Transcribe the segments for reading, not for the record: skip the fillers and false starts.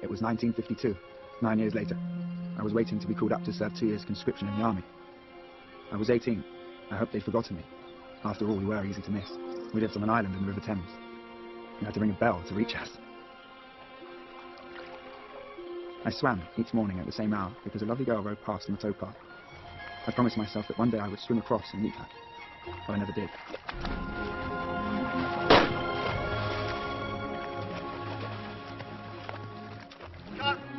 It was 1952, 9 years later. I was waiting to be called up to serve 2 years conscription in the army. I was 18. I hoped they'd forgotten me. After all, we were easy to miss. We lived on an island in the River Thames. You had to ring a bell to reach us. I swam each morning at the same hour because a lovely girl rode past in the towpath. I promised myself that one day I would swim across and meet her, but I never did.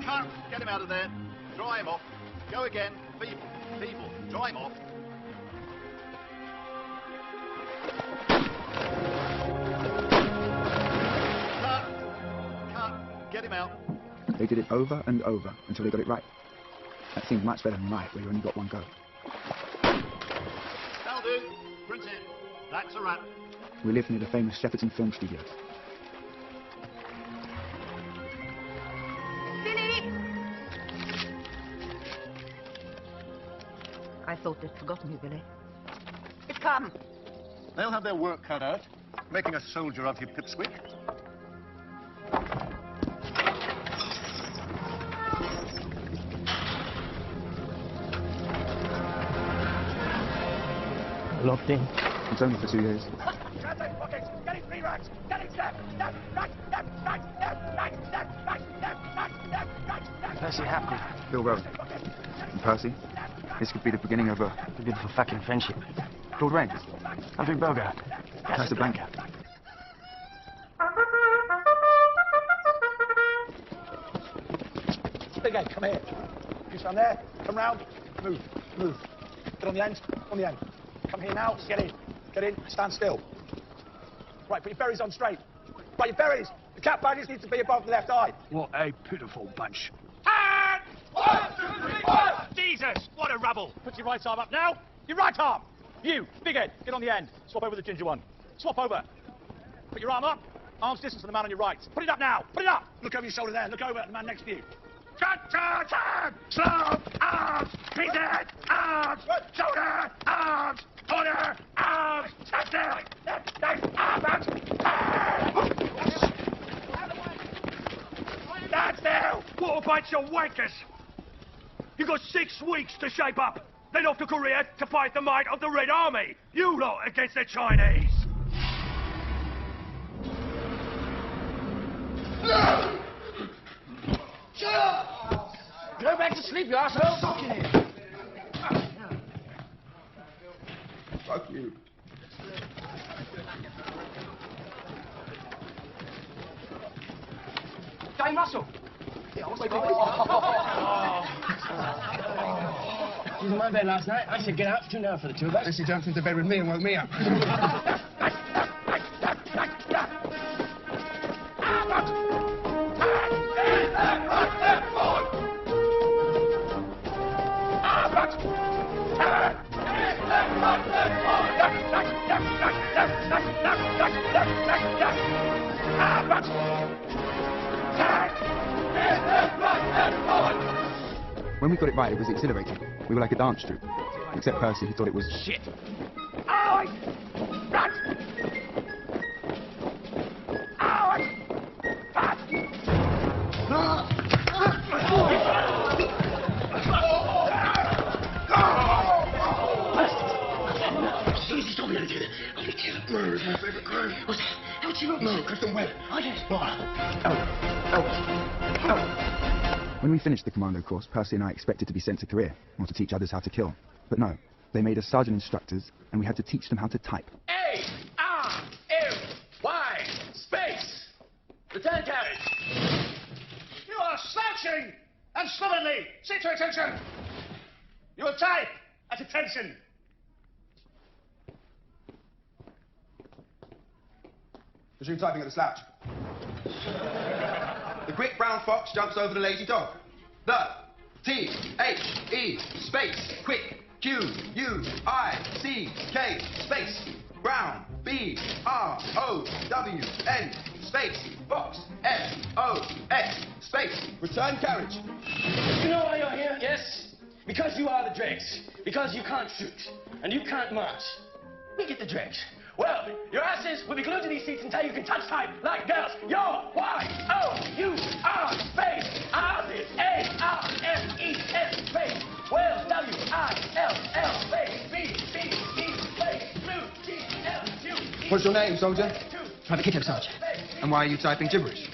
Cut! Get him out of there. Dry him off. Go again. People, dry him off. Cut! Get him out. They did it over and over until they got it right. That seemed much better than right, where you only got one go. That'll do. Print it. That's a wrap. We lived near the famous Shepperton Film Studios. I thought they'd forgotten you, Billy. It's come. They'll have their work cut out, making a soldier of you, pipsqueak. Locked in. It's only for 2 years. Translate pockets! Getting 3 racks! Getting step! Step! Right! Step! Right! Step! Right! Step! Right! Step! Right! Step! Right! Step! Percy happy. Bill Rowan. And Percy, this could be the beginning of a beautiful fucking friendship. Claude Rains. Humphrey Bogart. Casablanca. Big Ed, come here. You stand there. Come round. Move. Move. Get on the end. On the end. Come here now. Get in. Get in. Stand still. Right, put your berries on straight. Right, your berries. The cap badges need to be above the left eye. What a pitiful bunch. And 1, 2, 3, 4. Jesus, what a rubble. Put your right arm up now. Your right arm. You, Big Ed, get on the end. Swap over the ginger one. Swap over. Put your arm up. Arm's distance from the man on your right. Put it up now. Put it up. Look over your shoulder there. Look over at the man next to you. Turn! Slow! Arms! His head! Arms! Shoulder! Arms! Corner! Arms! Stand still! Arms! Stand still! What about your wankers? You got 6 weeks to shape up. Then off to Korea to fight the might of the Red Army. You lot against the Chinese. Shut up! Go back to sleep, you arsehole! Fuck you! Fuck you. Dame Russell! She was in my bed last night. I said, get out. It's too narrow for the two of us. And she jumped into bed with me and woke me up. When we got it right, it was exhilarating. We were like a dance troupe. Except Percy, who thought it was shit. Easy, don't be able to do that. I'll be killing. Murder is my favorite crime. What's that? How much you wrote? No, Clifton Webb. Oh, yes. When we finished the commando course, Percy and I expected to be sent to Korea, or to teach others how to kill. But no, they made us sergeant instructors, and we had to teach them how to type. A-R-M-Y space. Lieutenant Garrett. You are slouching and slovenly. Sit to attention. You will type at attention. Presume typing at the slouch. The quick brown fox jumps over the lazy dog. The T-H-E space quick Q-U-I-C-K space brown B-R-O-W-N space fox F-O-X space return carriage. You know why you're here, yes? Because you are the dregs. Because you can't shoot. And you can't march. We get the dregs. Well, your asses will be glued to these seats until you can touch type like girls. Your Y-O-U-R space R's A-R-S-E-S space Wales W-I-L-L space B-B-E space blue G-L-U-E. What's your name, soldier? Private Kitto, Sarge. And why are you typing gibberish?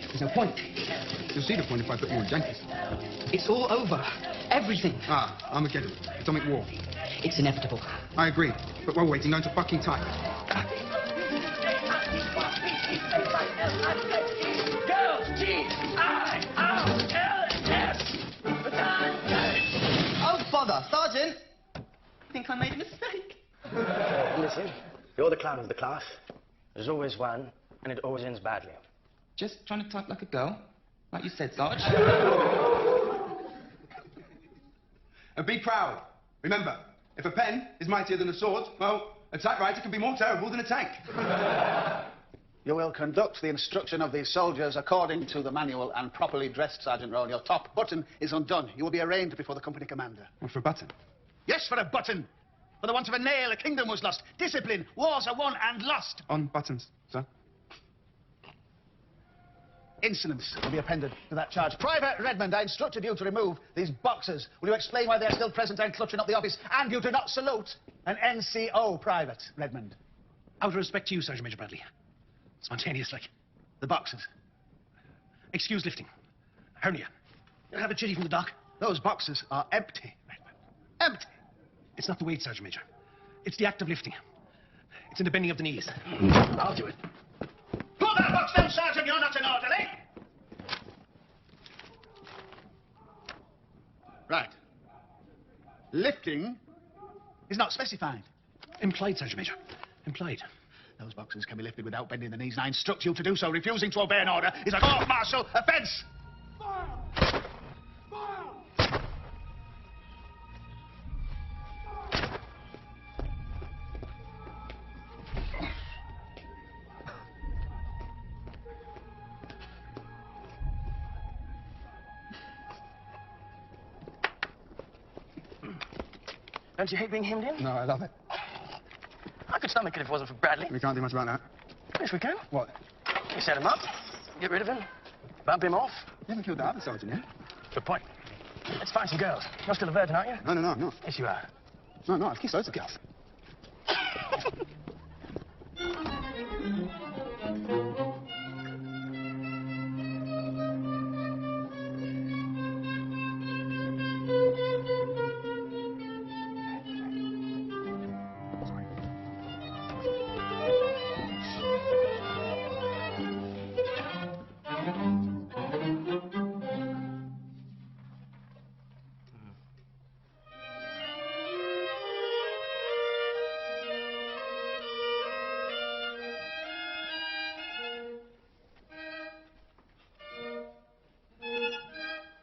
There's no point. You'll see the point if I put you on Jenkins. It's all over. Everything. Ah, Armageddon. Atomic war. It's inevitable. I agree. But we're waiting on to fucking type. Girls, G-I-R-L-S. Oh, bother. Sergeant! I think I made a mistake. Listen, you're the clown of the class. There's always one, and it always ends badly. Just trying to type like a girl. Like you said, Sarge. And be proud. Remember, if a pen is mightier than a sword, well, a typewriter can be more terrible than a tank. You will conduct the instruction of these soldiers according to the manual and properly dressed, Sergeant Rowan. Your top button is undone. You will be arraigned before the company commander. What for a button? Yes, for a button. For the want of a nail, a kingdom was lost. Discipline, wars are won and lost. On buttons, sir. Insolence will be appended to that charge. Private Redmond, I instructed you to remove these boxes. Will you explain why they're still present and cluttering up the office? And you do not salute an NCO, Private Redmond. Out of respect to you, Sergeant Major Bradley. Spontaneous, like. The boxes. Excuse lifting. Hernia. You'll have a chitty from the dock. Those boxes are empty, Redmond. Empty. It's not the weight, Sergeant Major. It's the act of lifting. It's in the bending of the knees. I'll do it. Put that box down, Sergeant. You're not an orderly. Right. Lifting is not specified. Implied, Sergeant Major. Implied. Those boxes can be lifted without bending the knees, and I instruct you to do so. Refusing to obey an order is a court-martial offence. Don't you hate being hemmed in? No, I love it. I could stomach it if it wasn't for Bradley. We can't do much about that. Yes, we can. What? We set him up, get rid of him, bump him off. You haven't killed the other sergeant yet? Good point. Let's find some girls. You're still a virgin, aren't you? No, I'm not. Yes, you are. No, I've kissed loads of girls.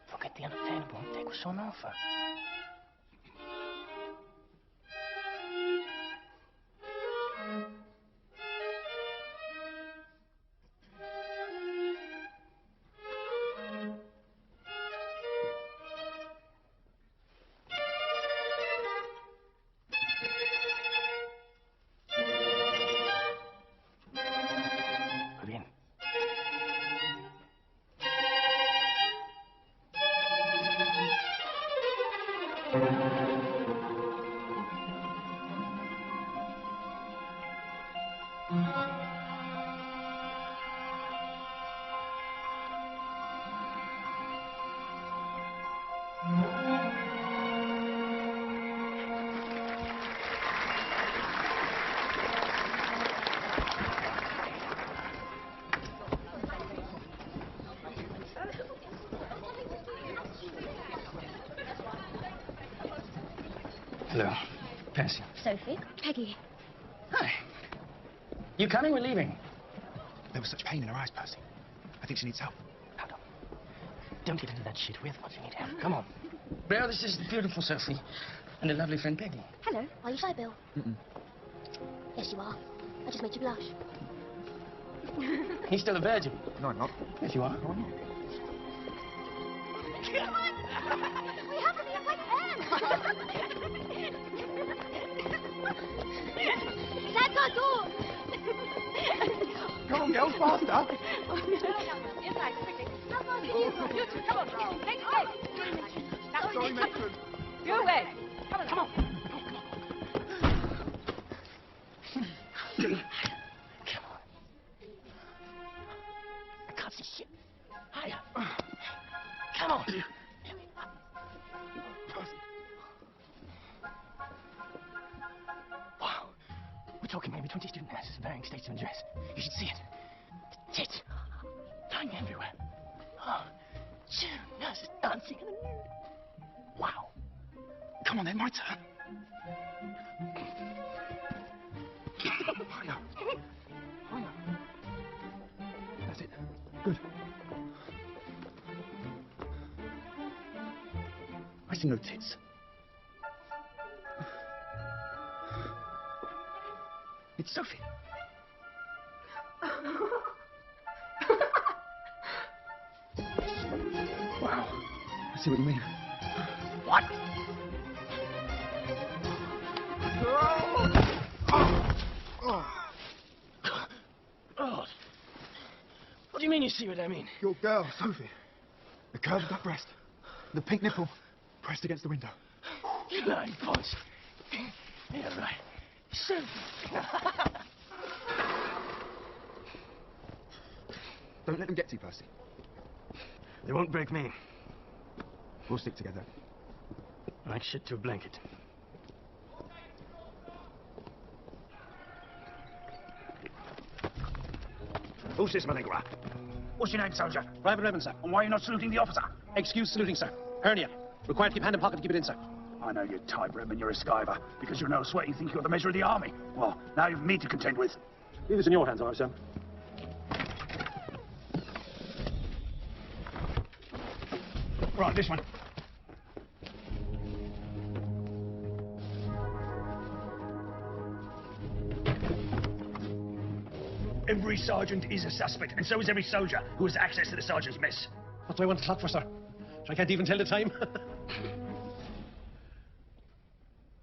Forget the unattainable and take what's on offer. Muy bien. Hello. Patsy. Sophie. Peggy. Hi. You coming? We're leaving. There was such pain in her eyes, Percy. I think she needs help. Now, don't get into that shit. We're the ones who need help. Come on. Well, this is the beautiful Sophie and the lovely friend Peggy. Hello. Are you shy, Bill? Yes, you are. I just made you blush. He's still a virgin. No, I'm not. Yes, you are. No, I'm not. We have to be at my That's our door. Come on, girls, faster. Inside, quickly. How far can you go? You two, come on. Make way. Sorry, matron. You away. Come on. Come on. Come on. I can't see shit. Higher. Come on. Wow. We're talking maybe 20 student nurses in varying states of undress. You should see it. The tits. Lying everywhere. Oh. Two nurses dancing in the nude. Wow. Come on then, my turn. Higher. Higher. That's it. Good. I see no tits. It's Sophie. Wow. I see what you mean. What? Oh. What do you mean you see what I mean? Your girl, Sophie. The curve of that breast. The pink nipple pressed against the window. You lying punch. Yeah, right. Sophie. Don't let them get to you, Percy. They won't break me. We'll stick together. Like shit to a blanket. Who's this malingerer? What's your name, soldier? Private Redmond, sir. And why are you not saluting the officer? Excuse saluting, sir. Hernia. Required to keep hand in pocket to keep it in, sir. I know your type, Redmond. You're a skiver. Because you're no sweat, you think you're the measure of the army. Well, now you've me to contend with. Leave this in your hands, all right, sir. Right, this one. Every sergeant is a suspect, and so is every soldier who has access to the sergeant's mess. What do I want the clock for, sir? I can't even tell the time.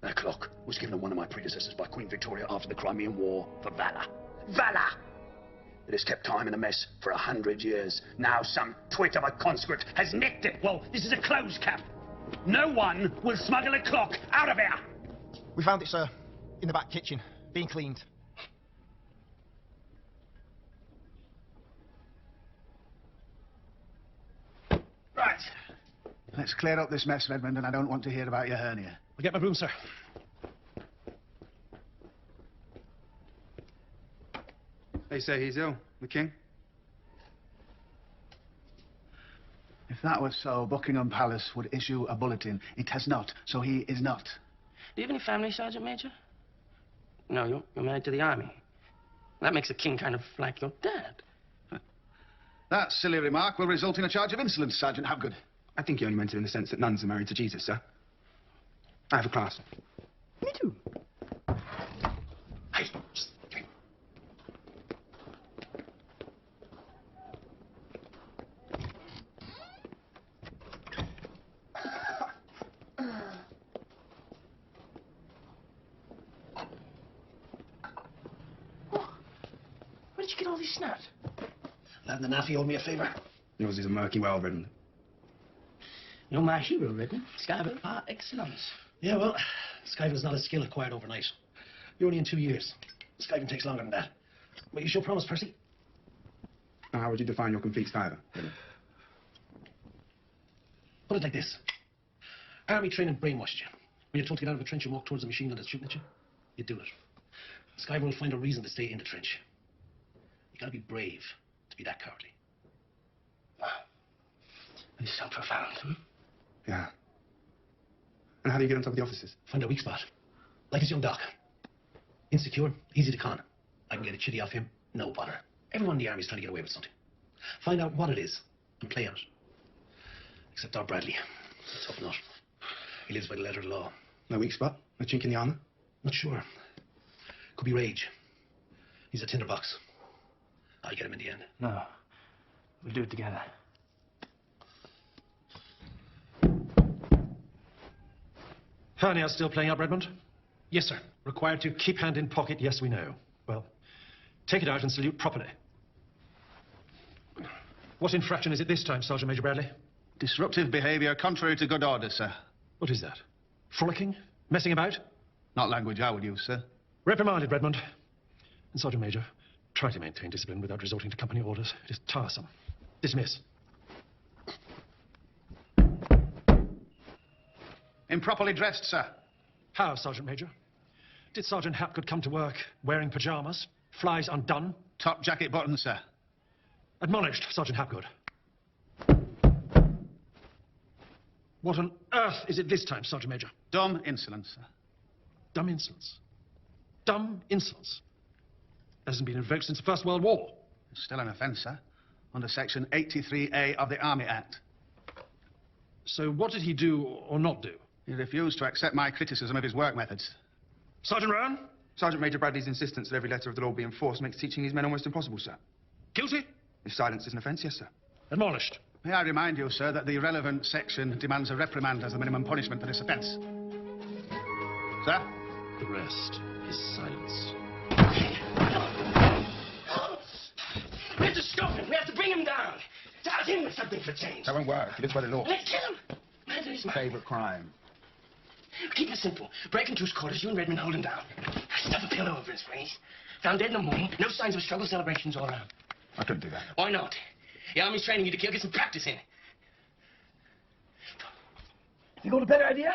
That clock was given to one of my predecessors by Queen Victoria after the Crimean War for valor. Valor! It has kept time in a mess for 100 years. Now some twit of a conscript has nicked it. Well, this is a closed cap. No one will smuggle a clock out of here. We found it, sir, in the back kitchen, being cleaned. Right. Let's clear up this mess, Redmond, and I don't want to hear about your hernia. I'll get my broom, sir. They say he's ill, the king. If that was so, Buckingham Palace would issue a bulletin. It has not, so he is not. Do you have any family, Sergeant Major? No, you're married to the army. That makes a king kind of like your dad. That silly remark will result in a charge of insolence, Sergeant Habgood. I think he only meant it in the sense that nuns are married to Jesus, sir. I have a class. Me too. Hey, just come here. Where did you get all these snaps? Lad the Naffy owed me a favour. Yours is a murky well, Redmond. You're my hero, Redmond. Skyville par excellence. Yeah, well, skiving is not a skill acquired overnight. You're only in 2 years. Skiving takes longer than that. But you show promise, Percy. Now, how would you define your complete skiver, Redmond? Put it like this. Army training brainwashed you. When you're told to get out of a trench and walk towards the machine gun that's shooting at you, you do it. Skyver will find a reason to stay in the trench. You gotta be brave to be that cowardly. Wow. This is so profound. Yeah. And how do you get on top of the officers? Find a weak spot. Like his young Doc. Insecure, easy to con. I can get a chitty off him, no bother. Everyone in the army's trying to get away with something. Find out what it is and play on it. Except our Bradley. It's a tough nut. He lives by the letter of the law. No weak spot? No chink in the armour? Not sure. Could be rage. He's a tinderbox. I'll get him in the end. No. We'll do it together. Rainha still playing up, Redmond? Yes, sir. Required to keep hand in pocket, yes, we know. Well, take it out and salute properly. What infraction is it this time, Sergeant Major Bradley? Disruptive behaviour contrary to good order, sir. What is that? Frolicking? Messing about? Not language I would use, sir. Reprimanded, Redmond. And Sergeant Major, try to maintain discipline without resorting to company orders. It is tiresome. Dismiss. Improperly dressed, sir. How, Sergeant Major? Did Sergeant Hapgood come to work wearing pyjamas? Flies undone? Top jacket button, sir. Admonished, Sergeant Hapgood. What on earth is it this time, Sergeant Major? Dumb insolence, sir. Dumb insolence. Dumb insolence. That hasn't been invoked since the First World War. It's still an offence, sir. Under Section 83A of the Army Act. So what did he do or not do? He refused to accept my criticism of his work methods. Sergeant Rowan? Sergeant Major Bradley's insistence that every letter of the law be enforced makes teaching these men almost impossible, sir. Guilty? If silence is an offence, yes, sir. Admonished. May I remind you, sir, that the relevant section demands a reprimand as the minimum punishment for this offence. Sir? The rest is silence. We have to stop him. We have to bring him down. Tell him there's something for change. That won't work. He lives by the law. Let's kill him. Murder is murder. Favourite crime. Keep it simple. Break into his quarters. You and Redmond hold him down. Stuff a pillow over his face. Found dead in the morning. No signs of a struggle. Celebrations all around. I couldn't do that. Why not? The army's training you to kill. Get some practice in. You got a better idea?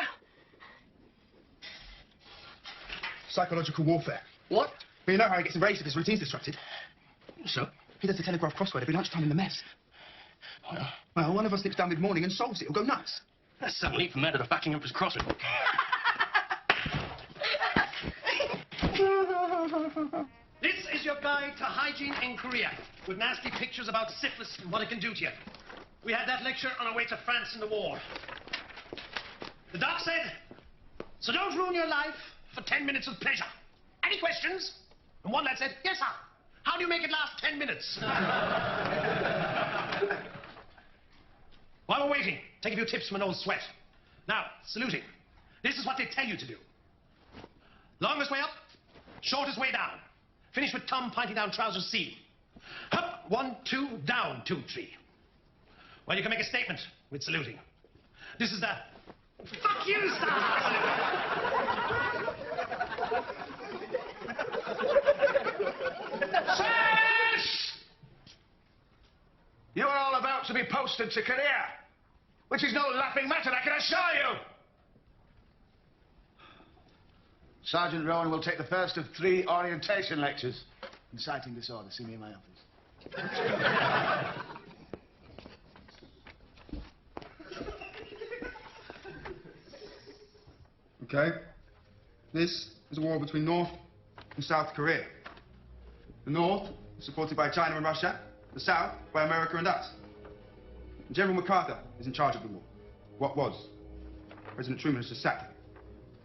Psychological warfare. What? But you know how he gets enraged if his routine's disrupted. So? He does the telegraph crossword every lunchtime in the mess. Well, one of us slips down mid-morning and solves it. It'll go nuts. That's some leap from murder to backing up his crossword. This is your guide to hygiene in Korea, with nasty pictures about syphilis and what it can do to you. We had that lecture on our way to France in the war. The doc said, so don't ruin your life for 10 minutes of pleasure. Any questions? And one lad said, yes, sir. How do you make it last 10 minutes? While we're waiting, take a few tips from an old sweat. Now, saluting. This is what they tell you to do. Longest way up, shortest way down. Finish with thumb pointing down trousers C. Up, 1, 2, down, 2, 3. Well, you can make a statement with saluting. This is the fuck you, Sash! You are all about to be posted to Korea, which is no laughing matter, I can assure you. Sergeant Rowan will take the first of 3 orientation lectures. Inciting disorder. See me in my office. Okay. This is a war between North and South Korea. The North is supported by China and Russia. The South by America and us. And General MacArthur is in charge of the war. What was? President Truman has just sacked him.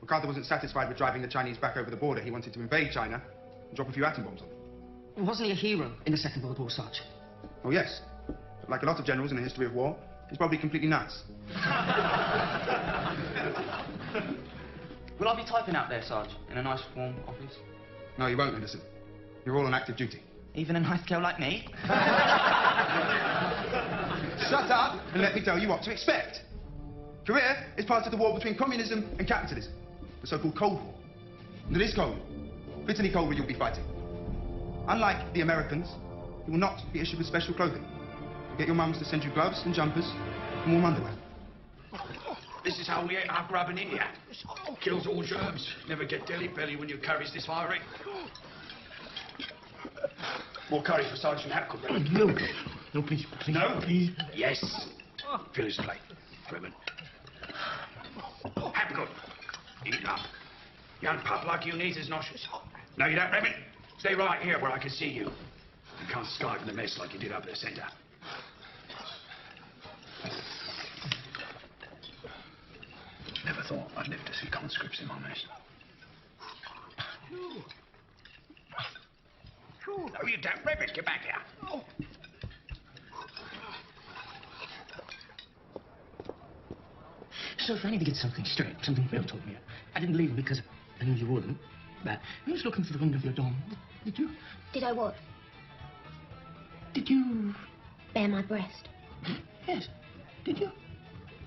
MacArthur wasn't satisfied with driving the Chinese back over the border. He wanted to invade China and drop a few atom bombs on them. Wasn't he a hero in the Second World War, Sarge? Oh, yes. But like a lot of generals in the history of war, he's probably completely nuts. Will I be typing out there, Sarge, in a nice warm office? No, you won't, Anderson. You're all on active duty. Even a nice girl like me? Shut up and let me tell you what to expect. Korea is part of the war between communism and capitalism, the so-called Cold War. And it is cold, bitterly cold where you'll be fighting. Unlike the Americans, you will not be issued with special clothing. You'll get your mums to send you gloves and jumpers and warm underwear. This is how we ate our grub in India. Kills all germs. Never get dilly belly when you carries this firing. More curry for Sergeant Hapgood. No. No, please. No? Please. Yes. Fill his plate, Freeman. Hapgood, eat up. Young pup like you needs his nostrils. No, you don't, Freeman. Stay right here where I can see you. You can't Skype in the mess like you did up at the centre. Never thought I'd live to see conscripts in my mess. Oh, you damn rabbit, get back here. Oh. So if I need to get something straight, something Bill told me, I didn't leave him because I knew you wouldn't. But I was looking through the window of your dorm. Did you? Did I what? Did you? Bare my breast. Yes. Did you?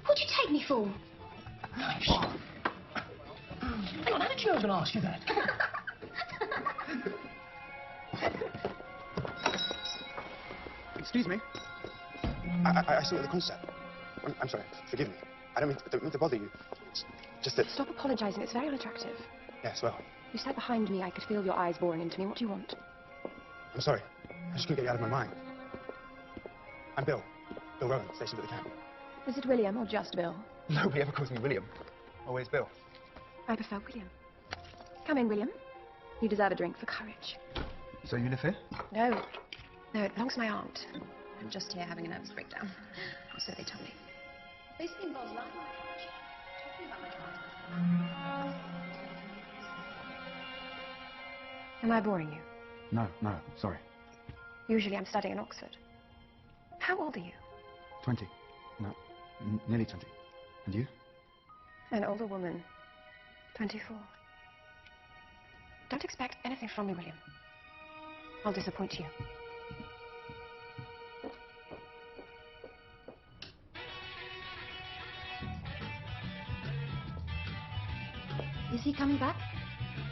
What'd you take me for? Nice. Hang on, how did you ever ask you that? Excuse me. I saw it at the concert. I'm sorry. Forgive me. I don't mean to bother you. It's just that... Stop apologizing. It's very unattractive. Yes, well... You sat behind me. I could feel your eyes boring into me. What do you want? I'm sorry. I just couldn't get you out of my mind. I'm Bill. Bill Rowan, stationed at the camp. Is it William or just Bill? Nobody ever calls me William. Always Bill. I prefer William. Come in, William. You deserve a drink for courage. So you live here? No. No, it belongs to my aunt. I'm just here having a nervous breakdown. So they told me. Basically involves lying on my couch, talking about my childhood. Am I boring you? No, sorry. Usually I'm studying in Oxford. How old are you? 20. No, nearly 20. And you? An older woman. 24. Don't expect anything from me, William. I'll disappoint you. Is he coming back?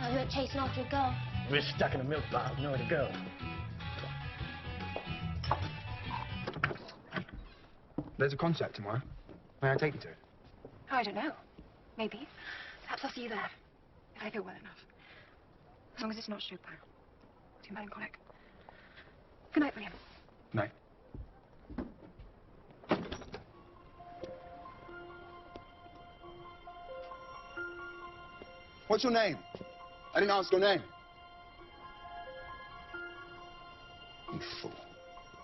Oh, he went chasing after a girl. We're stuck in a milk bar with nowhere to go. There's a concert tomorrow. May I take you to it? Oh, I don't know. Maybe. Perhaps I'll see you there. If I feel well enough. As long as it's not Chopin. Too melancholic. Good night, William. Night. What's your name? I didn't ask your name. You fool.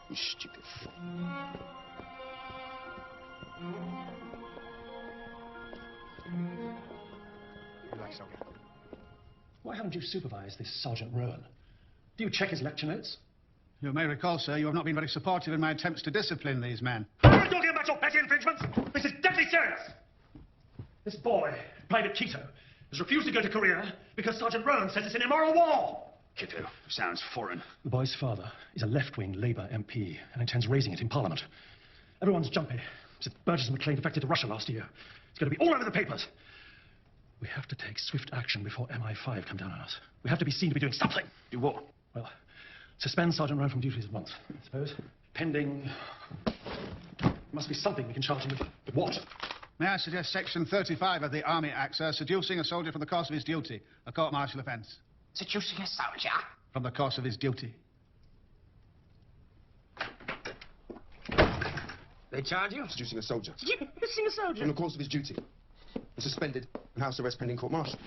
You stupid fool. You like soccer? Why haven't you supervised this Sergeant Rowan? Do you check his lecture notes? You may recall, sir, you have not been very supportive in my attempts to discipline these men. Are you talking about your petty infringements? This is deadly serious. This boy, Private Quito, has refused to go to Korea because Sergeant Rowan says it's an immoral war. Quito sounds foreign. The boy's father is a left-wing Labour MP and intends raising it in Parliament. Everyone's jumpy. Since Burgess and McLean defected to Russia last year. It's going to be all over the papers. We have to take swift action before MI5 come down on us. We have to be seen to be doing something. Do what? Well, suspend Sergeant Rowan from duties at once, I suppose. Pending... There must be something we can charge him with. But what? May I suggest Section 35 of the Army Act, sir, seducing a soldier from the course of his duty, a court-martial offence. Seducing a soldier? From the course of his duty. They charge you? Seducing a soldier. Seducing a soldier? From the course of his duty. And suspended and house arrest pending court-martial.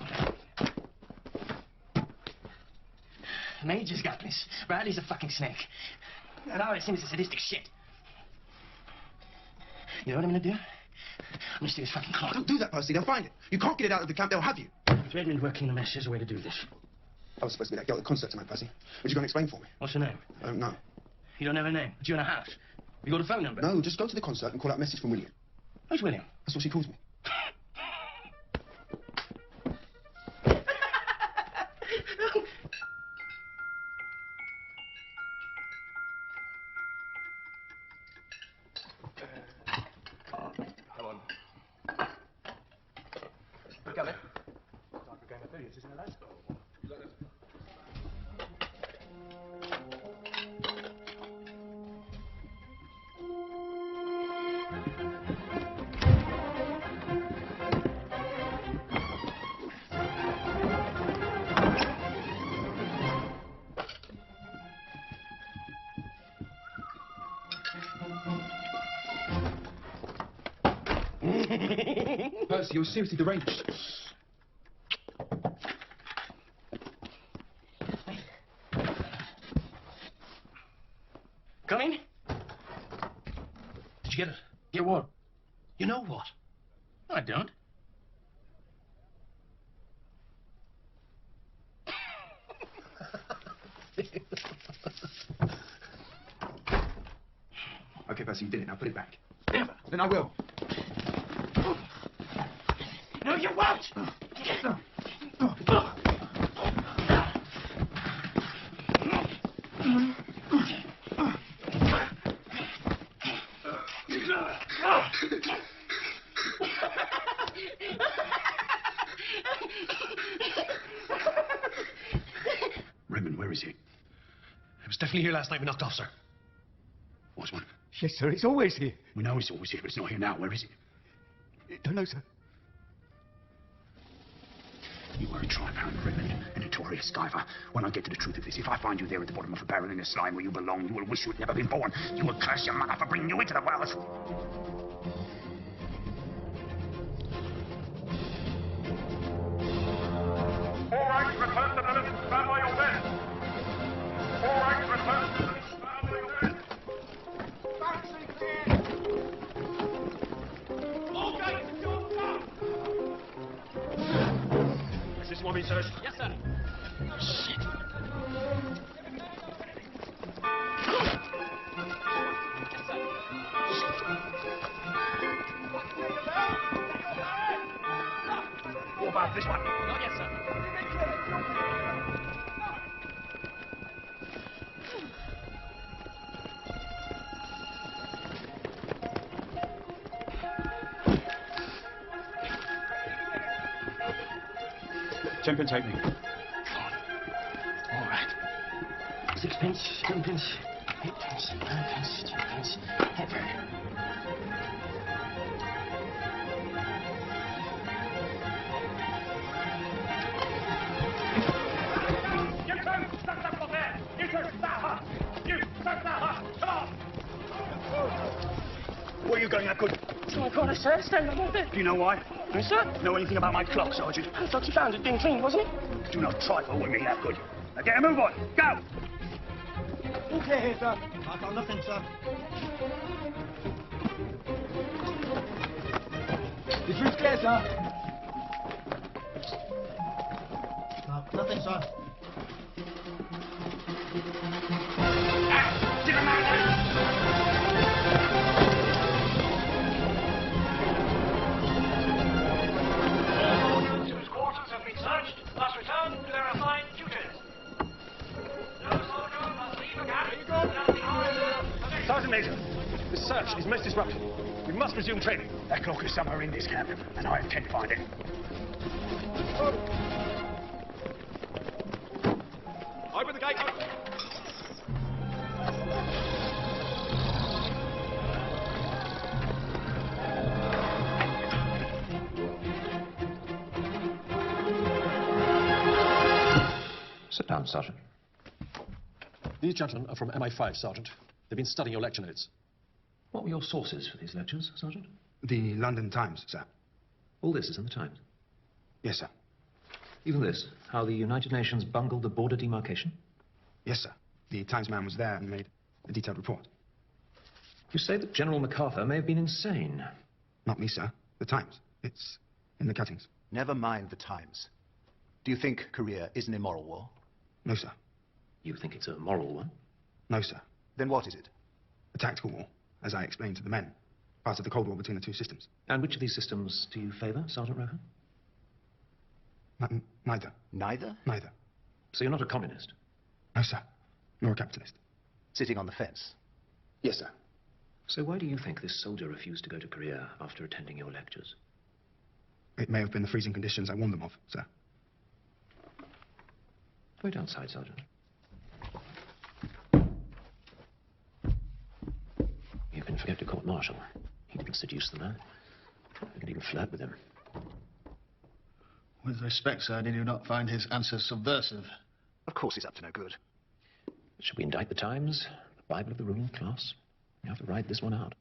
Major's got this. Bradley's a fucking snake. And all I've seen is a sadistic shit. You know what I'm gonna do? I'm gonna steal his fucking car. Don't do that, Percy. They'll find it. You can't get it out of the camp. They'll have you. If Redmond working the mesh, there's a way to do this. I was supposed to be that girl at the concert tonight, Percy. Would you go and explain for me? What's her name? I don't know. You don't have a name, but you're in a house. You got a phone number? No, just go to the concert and call out a message from William. Who's William? That's what she calls me. Come on. Come in. Time for a game of billiards, isn't it, lads? Percy, you're seriously deranged. mean? Did you get it? Get what? You know what? I don't. Okay, Percy, you did it. Now put it back. Never. Then I will. No, you won't! Redmond, where is he? He was definitely here last night. We knocked off, sir. Was one? Yes, sir. It's always here. We know he's always here, but it's not here now. Where is he? Don't know, sir. You were a tri-pound Redmond, a notorious skiver. When I get to the truth of this, if I find you there at the bottom of a barrel in a slime where you belong, you will wish you had never been born. You will curse your mother for bringing you into the world. All right, return to the list. Stand by your bed. All right, return to the list. Stand by your bed. Is this one being searched? Yes, sir. Shit. What about this one? Not yet, sir. Tenpence halfpenny. All right. 6 pence, 7 pence, 8 pence, 9 pence, 10 pence, halfpenny. You two, stand up up there. You two, stop her. You, stop her. Come on. Where are you going, that good? To my corner, sir. Stand on my bed. Do you know why? Yes, sir. Know anything about my clock, Sergeant? I thought you found it being cleaned, wasn't it? Do not trifle with me, that good. Now get a move on. Go! All clear here, sir. I found nothing, sir. This room's clear, sir. No, nothing, sir. Whose quarters have been searched must return to their assigned duties. No soldier must leave a camp without the hour. Sergeant Major, this search is most disruptive. We must resume training. That clock is somewhere in this camp, and I intend to find it. Open the gate. Sit down, Sergeant. These gentlemen are from MI5, Sergeant. They've been studying your lecture notes. What were your sources for these lectures, Sergeant? The London Times, sir. All this is in the Times. Yes, sir. Even this, how the United Nations bungled the border demarcation? Yes, sir. The Times man was there and made a detailed report. You say that General MacArthur may have been insane. Not me, sir. The Times. It's in the cuttings. Never mind the Times. Do you think Korea is an immoral war? No, sir. You think it's a moral one? No, sir. Then what is it? A tactical war, as I explained to the men. Part of the Cold War between the two systems. And which of these systems do you favor, Sergeant Rohan? Neither. Neither? Neither. So you're not a communist? No, sir. Nor a capitalist. Sitting on the fence? Yes, sir. So why do you think this soldier refused to go to Korea after attending your lectures? It may have been the freezing conditions I warned them of, sir. Wait outside, Sergeant. You've been forget to court-martial. He didn't seduce the man. I could even flirt with him. With respect, sir, did you not find his answers subversive? Of course he's up to no good. Should we indict the Times, the Bible of the ruling class? We have to ride this one out.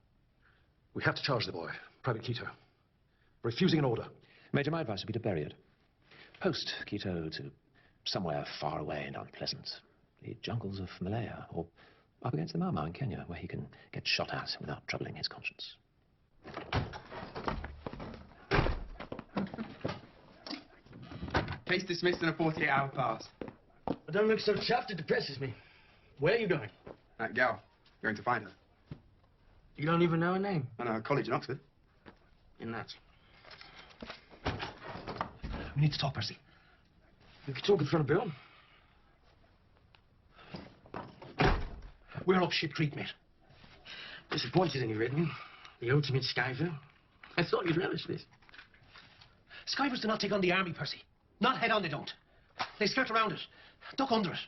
We have to charge the boy, Private Quito, for refusing an order. Major, my advice would be to bury it. Post Quito to somewhere far away and unpleasant. The jungles of Malaya, or Up against the Mau in Kenya, where he can get shot at without troubling his conscience. Case dismissed in a 48-hour pass. I don't look so chuffed, it depresses me. Where are you going? That girl. Going to find her. You don't even know her name? I know a college in Oxford. You're nuts. We need to talk, Percy. We could talk in front of Bill. We're up shit creek, mate. Disappointed in you, Redmond. The ultimate Skyver. I thought you'd relish this. Skyvers do not take on the army, Percy. Not head on, they don't. They skirt around it, duck under it.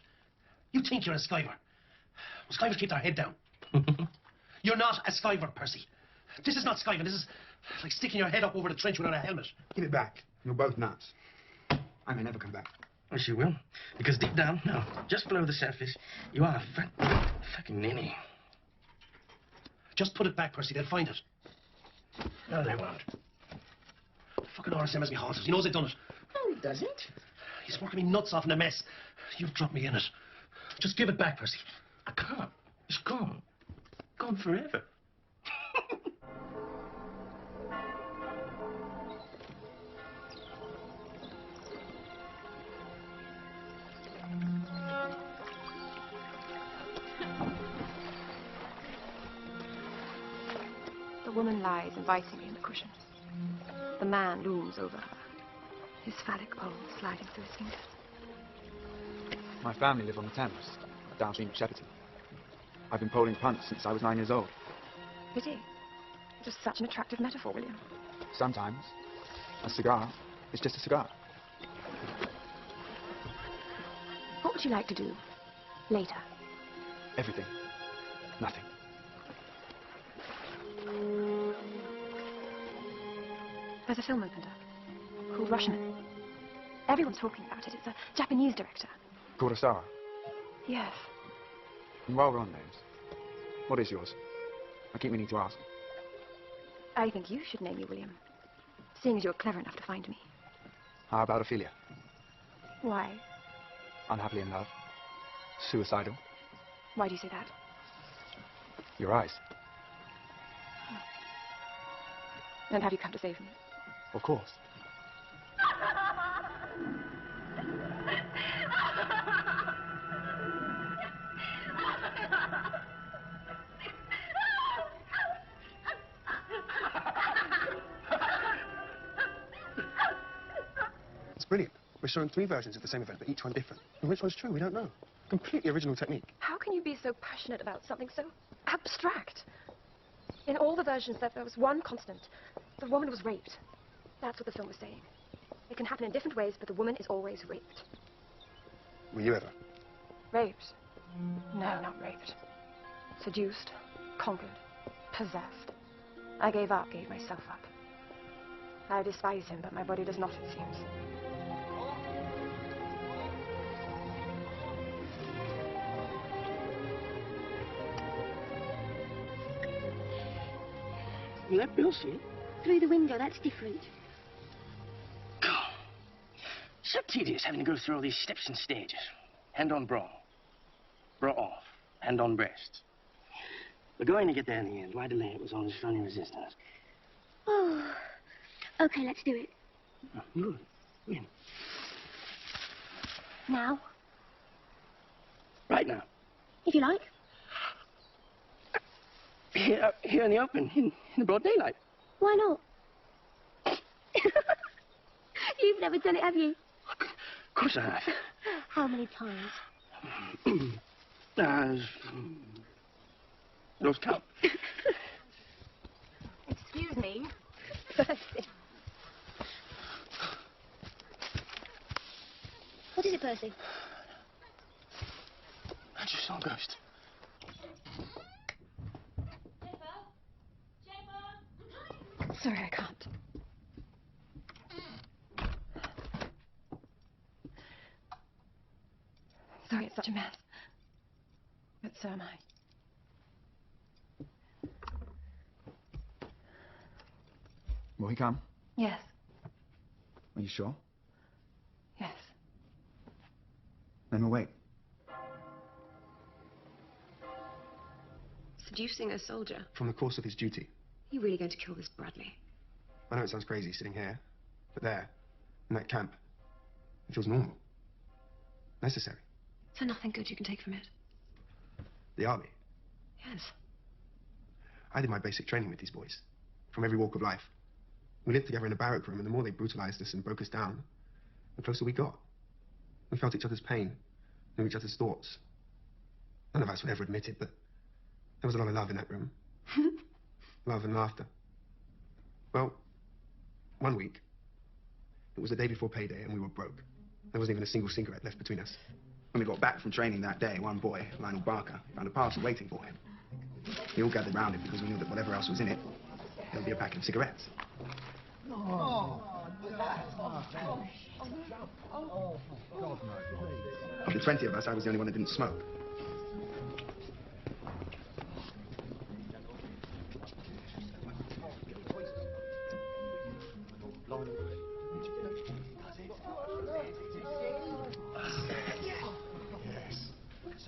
You think you're a Skyver. Well, Skyvers keep their head down. You're not a Skyver, Percy. This is not Skyver. This is like sticking your head up over the trench without a helmet. Give it back. You're both nuts. I may never come back. Yes, you will. Because deep down, no, just below the surface, you are a fucking ninny. Just put it back, Percy. They'll find it. No, they won't. Fucking RSM has me halted. He knows I've done it. No, he doesn't. He's working me nuts off in a mess. You've dropped me in it. Just give it back, Percy. I can't. It's gone. Gone forever. The woman lies invitingly in the cushion. The man looms over her, his phallic palm sliding through his fingers. My family live on the Thames, downstream of Shepperton. I've been polling punts since I was 9 years old. Pity. Just such an attractive metaphor, William. Sometimes, a cigar is just a cigar. What would you like to do later? Everything. Nothing. There's a film opened up called Russian. Everyone's talking about it. It's a Japanese director. Kurosawa. Yes. And while we're on names, what is yours? I keep meaning to ask. I think you should name me William, seeing as you're clever enough to find me. How about Ophelia? Why? Unhappily in love. Suicidal. Why do you say that? Your eyes. And have you come to save me? Of course. It's brilliant. We're showing 3 versions of the same event, but each one different. And which one's true, we don't know. Completely original technique. How can you be so passionate about something so abstract? In all the versions, there was one constant. The woman was raped. That's what the film was saying. It can happen in different ways, but the woman is always raped. Were you ever? Raped? No, not raped. Seduced, conquered, possessed. I gave up, gave myself up. I despise him, but my body does not, it seems. You let Bill see it? Through the window, that's different. So tedious having to go through all these steps and stages. Hand on bra. Bra off. Hand on breast. We're going to get there in the end. Why delay? It was all just funny resistance. Oh. Okay, let's do it. Oh, good. When? Now? Right now. If you like. Here in the open, in the broad daylight. Why not? You've never done it, have you? Of course I have. How many times? Lost count. Excuse me. Percy. What is it, Percy? I just saw a ghost. Sorry, I can't. Sorry, it's such a mess. But so am I. Will he come? Yes. Are you sure? Yes. Then we'll wait. seducing a soldier. From the course of his duty. Are you really going to kill this Bradley? I know it sounds crazy sitting here, but there, in that camp, it feels normal. Necessary. Is there nothing good you can take from it? The army. Yes. I did my basic training with these boys, from every walk of life. We lived together in a barrack room, and the more they brutalized us and broke us down, the closer we got. We felt each other's pain, knew each other's thoughts. None of us would ever admit it, but there was a lot of love in that room. Love and laughter. Well, one week, it was the day before payday, and we were broke. There wasn't even a single cigarette left between us. When we got back from training that day, one boy, Lionel Barker, found a parcel waiting for him. We all gathered round it because we knew that whatever else was in it, there would be a packet of cigarettes. Of the 20 of us, I was the only one that didn't smoke.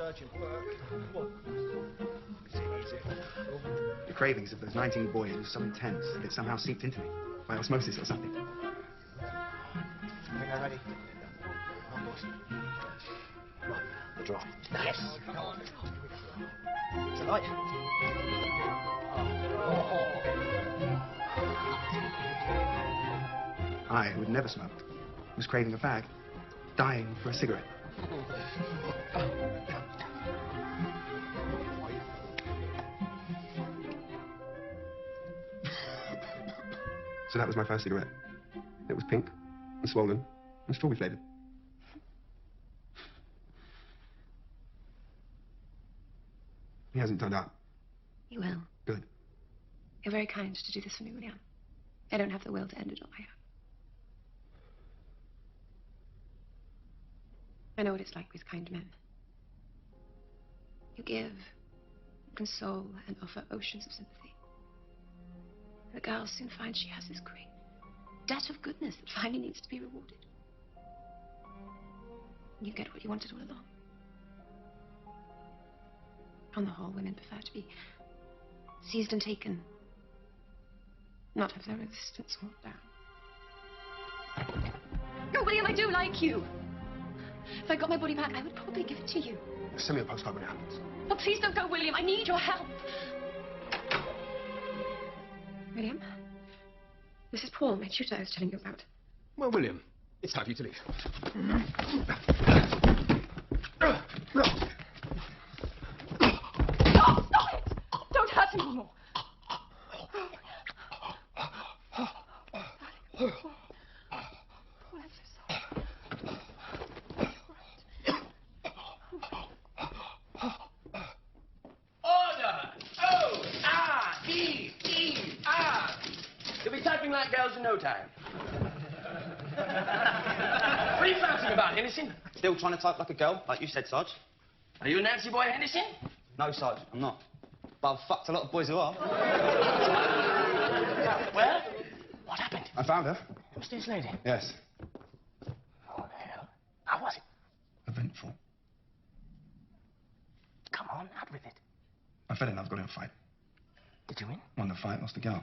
Urgent work. What? The cravings of those 19 boys were so intense that it somehow seeped into me, by osmosis or something. I think they're ready. Right, the draw. Yes. It's a light. I, who had never smoked, was craving a fag, dying for a cigarette. So that was my first cigarette. It was pink and swollen and strawberry flavored. He hasn't turned up. He will. Good. You're very kind to do this for me, William. I don't have the will to end it on my own. I know what it's like with kind men. You give, console, and offer oceans of sympathy. The girl soon finds she has this great debt of goodness that finally needs to be rewarded. You get what you wanted all along. On the whole, women prefer to be seized and taken, not have their resistance walked down. No, William, I do like you. If I got my body back, I would probably give it to you. Send me a postcard when it happens. Oh, please don't go, William. I need your help. William? This is Paul, my tutor I was telling you about. Well, William, it's time for you to leave. Stop it! Don't hurt him anymore. You'll be typing like girls in no time. What are you flouncing about, Henderson? Still trying to type like a girl, like you said, Sarge. Are you a Nancy boy, Henderson? No, Sarge, I'm not. But I've fucked a lot of boys who are. Well, what happened? I found her. Who's this lady? Yes. Oh, hell. How was it? Eventful. Come on, out with it. I fell in love, got in a fight. Did you win? Won the fight, lost the girl.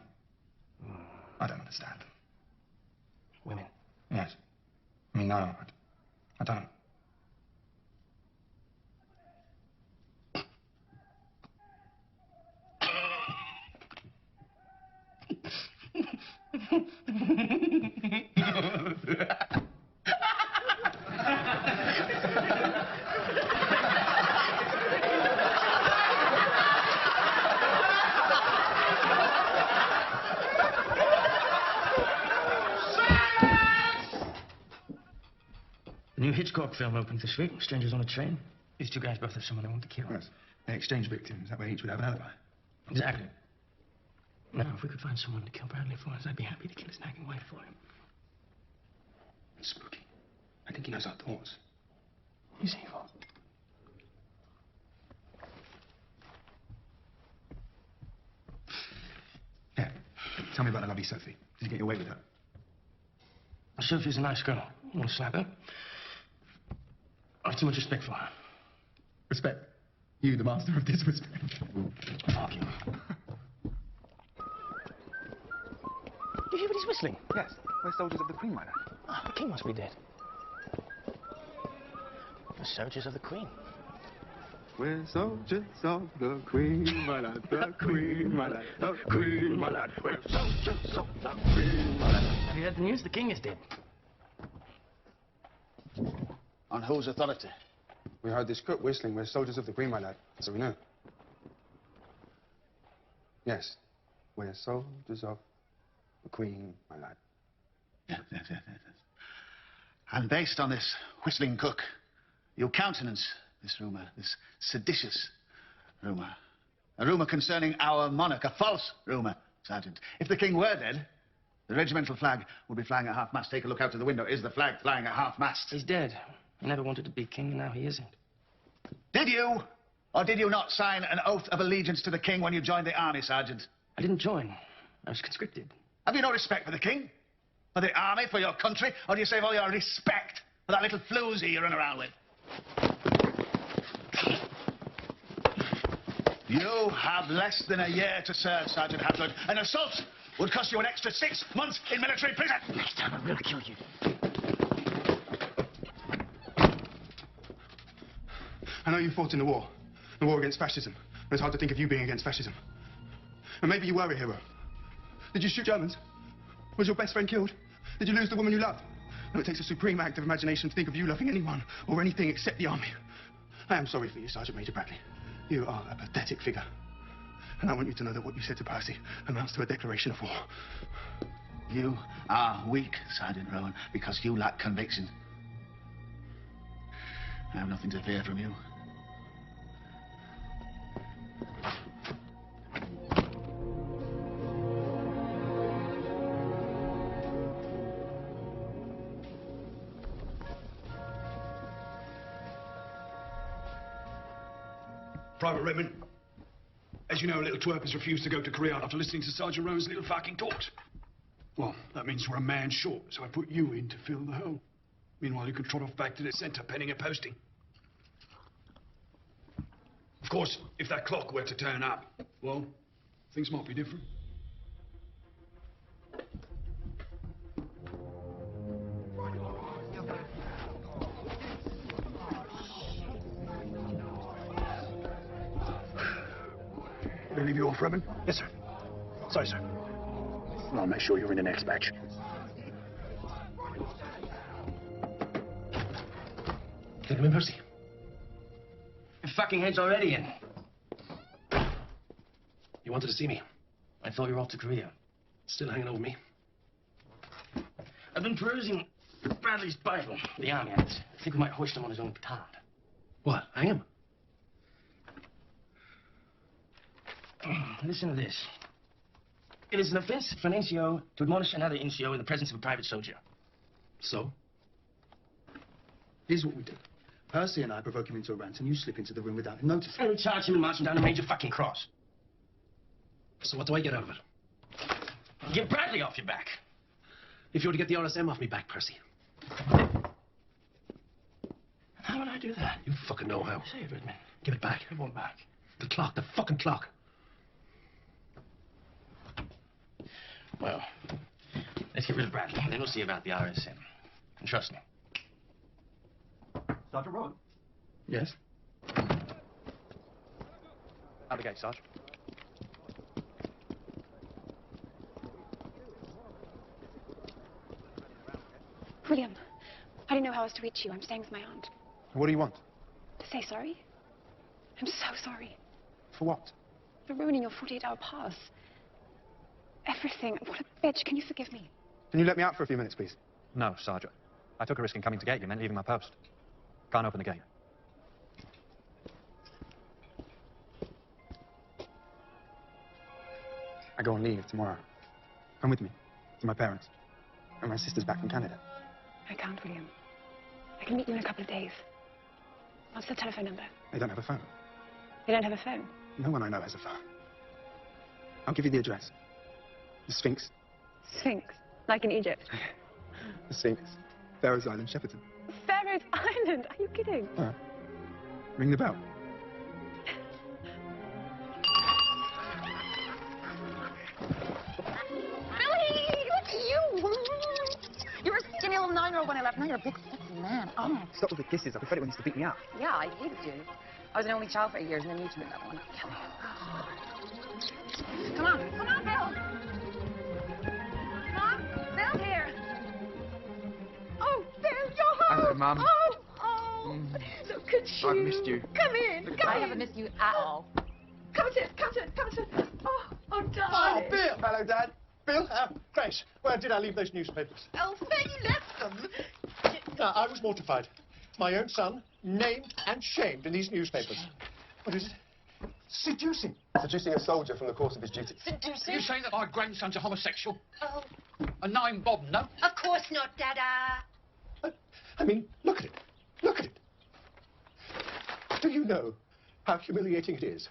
I don't understand. Women? Yes. I mean, no, I don't. The new Hitchcock film opens this week. Strangers on a Train. These two guys both have someone they want to kill. Yes. They exchange victims. That way each would have an alibi. Exactly. Now, if we could find someone to kill Bradley for us, I'd be happy to kill his nagging wife for him. It's spooky. I think he knows our thoughts. He's evil. Yeah. Tell me about the lovely Sophie. Did you get your way with her? Sophie's a nice girl. You want to slap her? I have too much respect for her. Respect? You, the master of this whispering. Fuck you. You hear what he's whistling? Yes, we're soldiers of the Queen, my lad. Oh, the king must be dead. The soldiers of the Queen. We're soldiers of the Queen, my lad. The Queen, my lad. The Queen, my lad. We're soldiers of the Queen, my lad. Have you heard the news? The king is dead. On whose authority? We heard this cook whistling. We're soldiers of the Queen, my lad. So we know. Yes, we're soldiers of the Queen, my lad. Yes. And based on this whistling cook, you countenance this rumour, this seditious rumour. A rumour concerning our monarch, a false rumour, Sergeant. If the king were dead, the regimental flag would be flying at half-mast. Take a look out of the window. Is the flag flying at half-mast? He's dead. He never wanted to be king, and now he isn't. Did you, or did you not sign an oath of allegiance to the king when you joined the army, Sergeant? I didn't join. I was conscripted. Have you no respect for the king? For the army? For your country? Or do you save all your respect for that little floozy you run around with? You have less than a year to serve, Sergeant Hatford. An assault would cost you an extra 6 months in military prison. Next time I will kill you. I know you fought in the war against fascism. And it's hard to think of you being against fascism. And maybe you were a hero. Did you shoot Germans? Was your best friend killed? Did you lose the woman you loved? No, it takes a supreme act of imagination to think of you loving anyone or anything except the army. I am sorry for you, Sergeant Major Bradley. You are a pathetic figure. And I want you to know that what you said to Percy amounts to a declaration of war. You are weak, Sergeant Rowan, because you lack conviction. I have nothing to fear from you. Private Redmond, as you know, little twerp has refused to go to Korea after listening to Sergeant Rowan's little fucking talks. Well, that means we're a man short, so I put you in to fill the hole. Meanwhile, you can trot off back to the centre, penning a posting. Of course, if that clock were to turn up, well, things might be different. Did I leave you off, Redmond? Yes, sir. Sorry, sir. Well, I'll make sure you're in the next batch. Take him in, Percy. Your fucking head's already in. You wanted to see me? I thought you were off to Korea. Still hanging over me? I've been perusing Bradley's Bible, the Army Acts. I think we might hoist him on his own petard. What? Hang him? Listen to this. It is an offense for an NCO to admonish another NCO in the presence of a private soldier. So? Here's what we do. Percy and I provoke him into a rant, and you slip into the room without him noticing. And we charge him and march him down a major fucking cross. So what do I get out of it? Get Bradley off your back. If you were to get the RSM off me back, Percy. How would I do that? You fucking know how. Say it, Redmond. Give it back. Give one back. The clock, the fucking clock. Well, let's get rid of Bradley, then we'll see about the RSM. And trust me. Sergeant Rowan. Yes? Out the gate, Sarge. William, I didn't know how else to reach you. I'm staying with my aunt. What do you want? To say sorry? I'm so sorry. For what? For ruining your 48-hour pass. Everything. What a bitch. Can you forgive me? Can you let me out for a few minutes, please? No, Sergeant. I took a risk in coming to get you, meant leaving my post. Can't open the gate. I go on leave tomorrow. Come with me to my parents. And my sister's back from Canada. I can't, William. I can meet you in a couple of days. What's the telephone number? They don't have a phone. You don't have a phone? No one I know has a phone. I'll give you the address. The Sphinx. Sphinx? Like in Egypt? The Sphinx. Pharaoh's Island, Shepperton. Pharaoh's Island? Are you kidding? All right. Ring the bell. girl when I left. Now you're a big, sexy man. Oh. Stop with the kisses. I prefer it when you used to beat me up. Yeah, I hated you. I was an only child for 8 years, and then you two met that one. Kill me. Come on, Bill. Come on, Bill, here. Oh, Bill, you're home. Hello, Mum. Oh, look at you. I've missed you. Come in, come I in. haven't missed you at all. Come and sit. Oh, darling. Oh, Bill! Hello, Dad. Bill, Grace, where did I leave those newspapers? Oh, where you left them? I was mortified. My own son, named and shamed in these newspapers. What is it? Seducing. Seducing a soldier from the course of his duty. Seducing? You saying that my grandson's a homosexual? Oh. A nine bob, no? Of course not, Dada. I mean, look at it. Look at it. Do you know how humiliating it is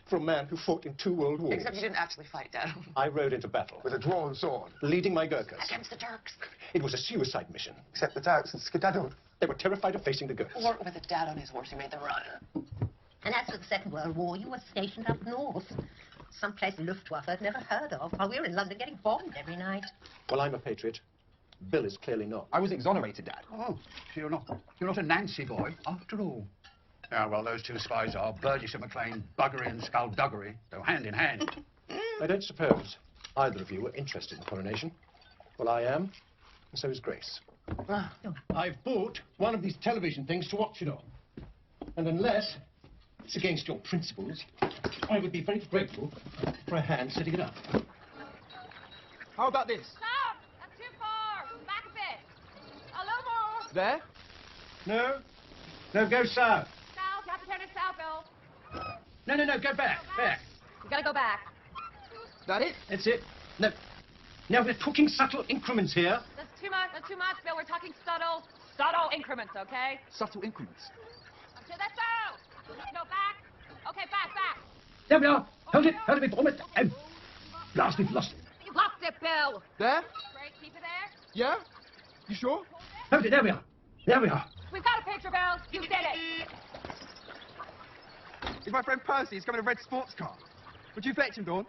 for a man who fought in 2 world wars? Except you didn't actually fight, Dad. I rode into battle. With a drawn sword. Leading my Gurkhas. Against the Turks. It was a suicide mission. Except the Turks had skedaddled. They were terrified of facing the Gurkhas. Or with a dad on his horse who made the run. And as for the Second World War, you were stationed up north. Someplace Luftwaffe I'd never heard of, while we were in London getting bombed every night. Well, I'm a patriot. Bill is clearly not. I was exonerated, Dad. Oh, so you're not a Nancy boy, after all. Yeah, well, those two spies are Burgess and Maclean, buggery and skullduggery, so hand in hand. I don't suppose either of you were interested in coronation. Well, I am, and so is Grace. I've bought one of these television things to watch it on. And unless it's against your principles, I would be very grateful for a hand setting it up. How about this? Stop! That's too far. Back a bit. A little more. There? No. No, go south. South. You have to turn it south, Bill. No, go back. Back. You gotta go back. That it? That's it. No. Now, we're talking subtle increments here. That's too much, Bill. We're talking subtle increments, okay? Subtle increments. To the south. No, back. Okay, back. There we are. Hold it before it. Last, we've lost it. You've lost it, Bill. There? Great, keep it there. Yeah? You sure? Hold it, there we are. We've got a picture, Bill. You did it. It's my friend Percy. He's coming in a red sports car. Would you fetch him, Dawn?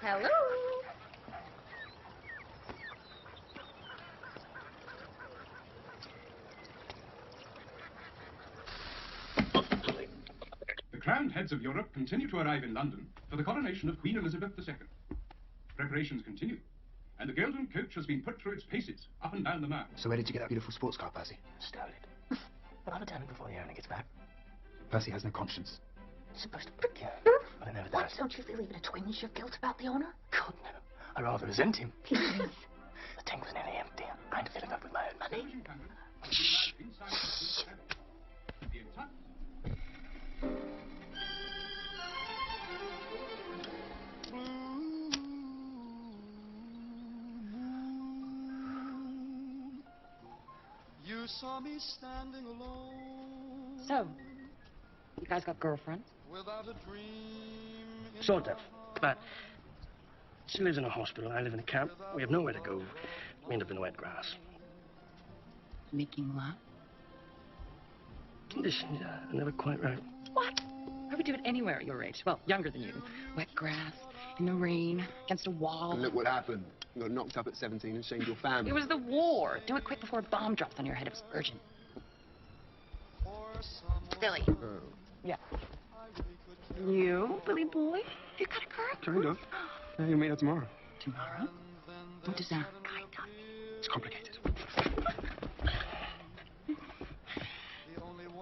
Hello. The crowned heads of Europe continue to arrive in London for the coronation of Queen Elizabeth II. Preparations continue, and the golden coach has been put through its paces up and down the Mall. So where did you get that beautiful sports car, Percy? Stole it. But I'll return it before the owner gets back. Percy has no conscience. It's supposed to prick you, but it never What? does. Don't you feel even a twinge of guilt about the honor? God, no. I rather resent him. Please. The tank was nearly empty. I had to fill it up with my own money. Shh. You saw me standing alone. So, you guys got girlfriends? Without a dream. Sort of. But she lives in a hospital. I live in a camp. We have nowhere to go. We end up in the wet grass. Making love? Conditions are never quite right. What? I would do it anywhere at your age. Well, younger than you. Wet grass, in the rain, against a wall. And look what happened. You got knocked up at 17 and shamed your family. It was the war. Do it quick before a bomb drops on your head. It was urgent. Billy. Oh. Yeah. You, Billy boy? You got a girl? Kind of. Yeah, you'll meet her tomorrow. Tomorrow? What is that? Kind of. It's complicated.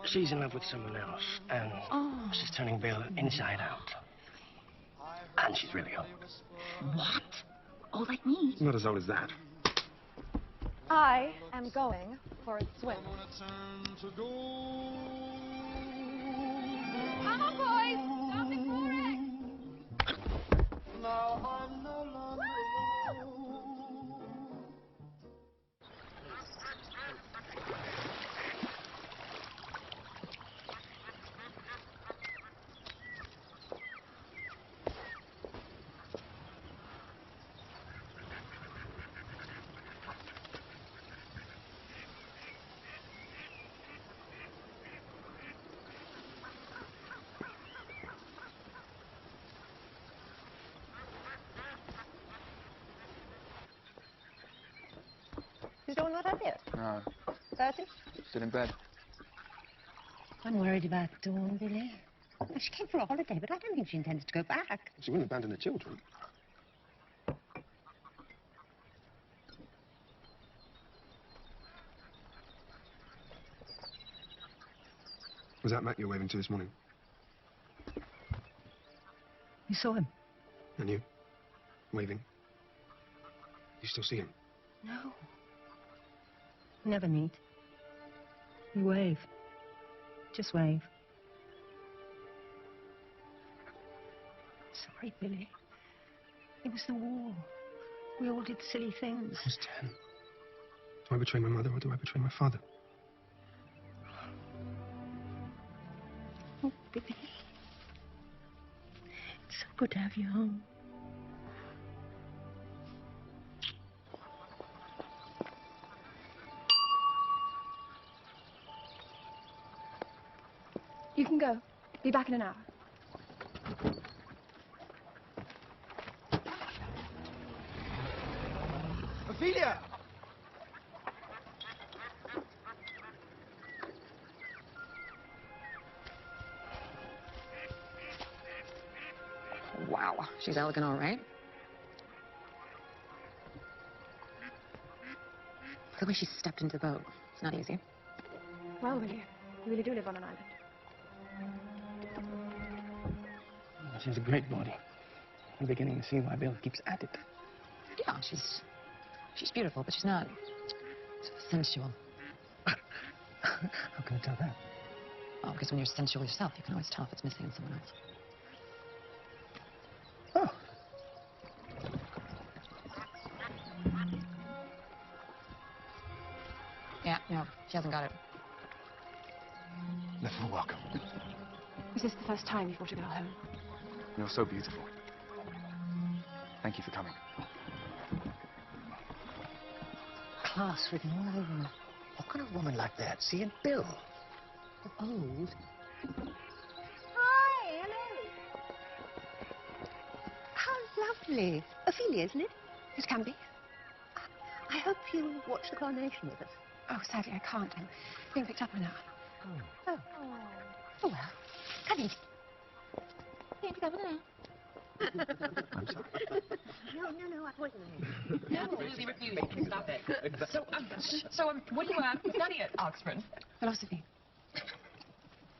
She's in love with someone else, and she's turning Bill inside out. And she's really old. What? Old like me? Not as old as that. I am going for a swim. Come on, boys. Stop ignoring. Now I'm no longer alone. Mrs. Dawn not up yet? No, Bertie? still in bed. I'm worried about Dawn, Billy. Well, she came for a holiday, but I don't think she intends to go back. She wouldn't abandon the children. Was that Mac you were waving to this morning? You saw him? And you? Waving? You still see him? No. Never meet. You wave. Just wave. Sorry, Billy. It was the war. We all did silly things. I was 10. Do I betray my mother or do I betray my father? Oh, Billy. It's so good to have you home. You can go. Be back in an hour. Ophelia! Wow, she's elegant, all right. The way she stepped into the boat, it's not easy. Well, William, you really do live on an island. She has a great body. I'm beginning to see why Bill keeps at it. Yeah, she's beautiful, but she's not sensual. How can I tell that? Oh, because when you're sensual yourself, you can always tell if it's missing in someone else. Yeah, no, she hasn't got it. Never welcome. Is this the first time you've brought a girl home? You're so beautiful. Thank you for coming. Class written all over her. What can a woman like that see in Bill? Old. Hi, hello. How lovely. Ophelia, isn't it? It can be. I hope you'll watch the coronation with us. Oh, sadly, I can't. I'm being picked up right now. Oh. Oh, well. Come in. Can't come now. I'm sorry. No, I wasn't. Absolutely refusing. Stop it. So, what do you study at Oxford? Philosophy.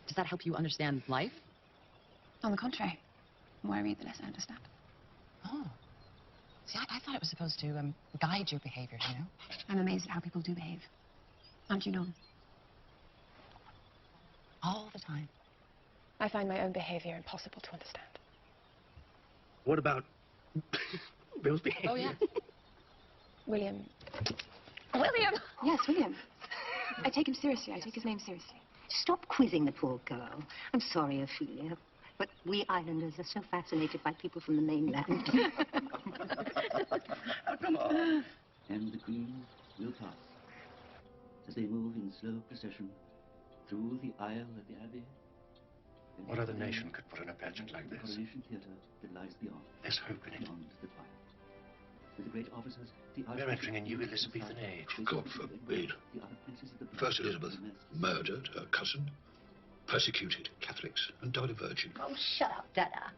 Does that help you understand life? On the contrary. The more I read, the less I understand. Oh. See, I thought it was supposed to guide your behavior, you know? I'm amazed at how people do behave. Aren't you, Dawn? All the time. I find my own behavior impossible to understand. What about Bill's behavior? Oh, yeah. William. William! Yes, William. I take him seriously. I take his name seriously. Stop quizzing the poor girl. I'm sorry, Ophelia, but we islanders are so fascinated by people from the mainland. Oh, come on. And the Queen will pass as they move in slow procession through the aisle at the Abbey. What other nation could put on a pageant like The this? coronation theatre that lies beyond. There's hope in it. Beyond the choir. With the great officers, the We're entering a new Elizabethan age. God forbid. the other princes of the First Elizabeth murdered her cousin, persecuted Catholics, and died a virgin. Oh, shut up, Dada.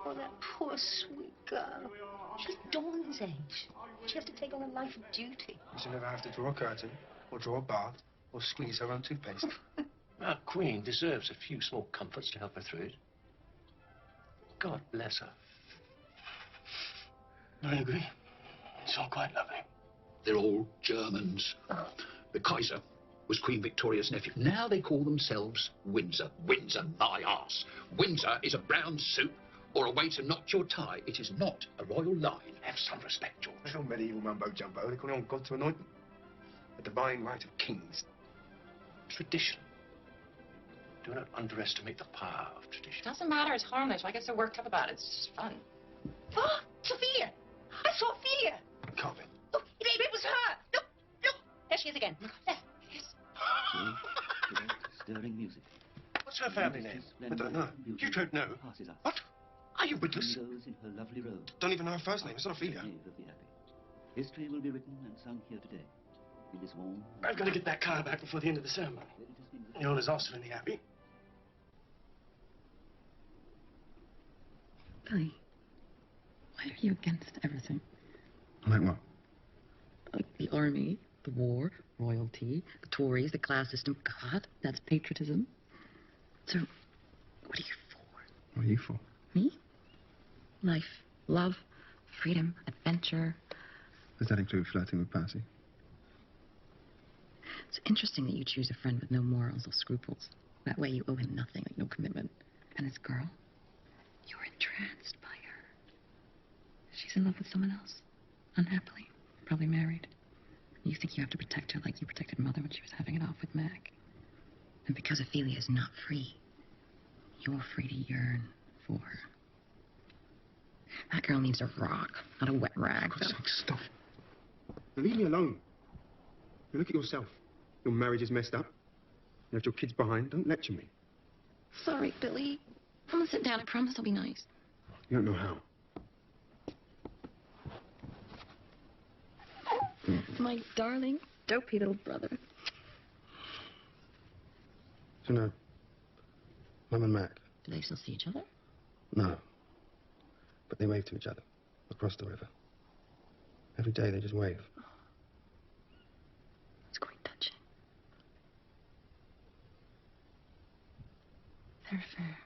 Oh, that poor sweet girl. She's Dawn's age. She has to take on a life of duty. You should never have to draw a curtain, or draw a bath, or squeeze her own toothpaste. Our Queen deserves a few small comforts to help her through it. God bless her. I agree. It's all quite lovely. They're all Germans. The Kaiser was Queen Victoria's nephew. Now they call themselves Windsor. Windsor, my arse. Windsor is a brown soup or a way to knot your tie. It is not a royal line. Have some respect, George. It's all medieval mumbo-jumbo. They call it on God to anoint them. The divine right of kings. Tradition. Do not underestimate the power of tradition. Doesn't matter. It's harmless. Why get so worked up about it? It's fun. Oh, Sophia! I saw Ophelia! Can't be. Look, it was her! Look, look! There she is again. Look, there. Yes. Stirring music. What's her family name? I don't know. You don't know? What? Are you witless? She goes in her lovely robe. Don't even know her first name. It's not Ophelia. Nave of the Abbey. History will be written and sung here today. In this warm... I've got to get that car back before the end of the ceremony. The owner's also in the Abbey. Billy, why are you against everything? Like what? Like the army, the war, royalty, the Tories, the class system. God, that's patriotism. So, what are you for? What are you for? Me? Life, love, freedom, adventure. Does that include flirting with Percy? It's interesting that you choose a friend with no morals or scruples. That way you owe him nothing, like no commitment. And this girl, you're entranced by her. She's in love with someone else, unhappily, probably married. You think you have to protect her like you protected Mother when she was having it off with Mac. And because Ophelia is not free, you're free to yearn for her. That girl needs a rock, not a wet rag. For God's sake, stop. Now leave me alone. Now look at yourself. Your marriage is messed up. You left your kids behind. Don't lecture me. Sorry, Billy. I'm gonna sit down. I promise I'll be nice. You don't know how. My darling, dopey little brother. So no. Mum and Mac. Do they still see each other? No. But they wave to each other across the river. Every day they just wave. It's quite touching. Their affair.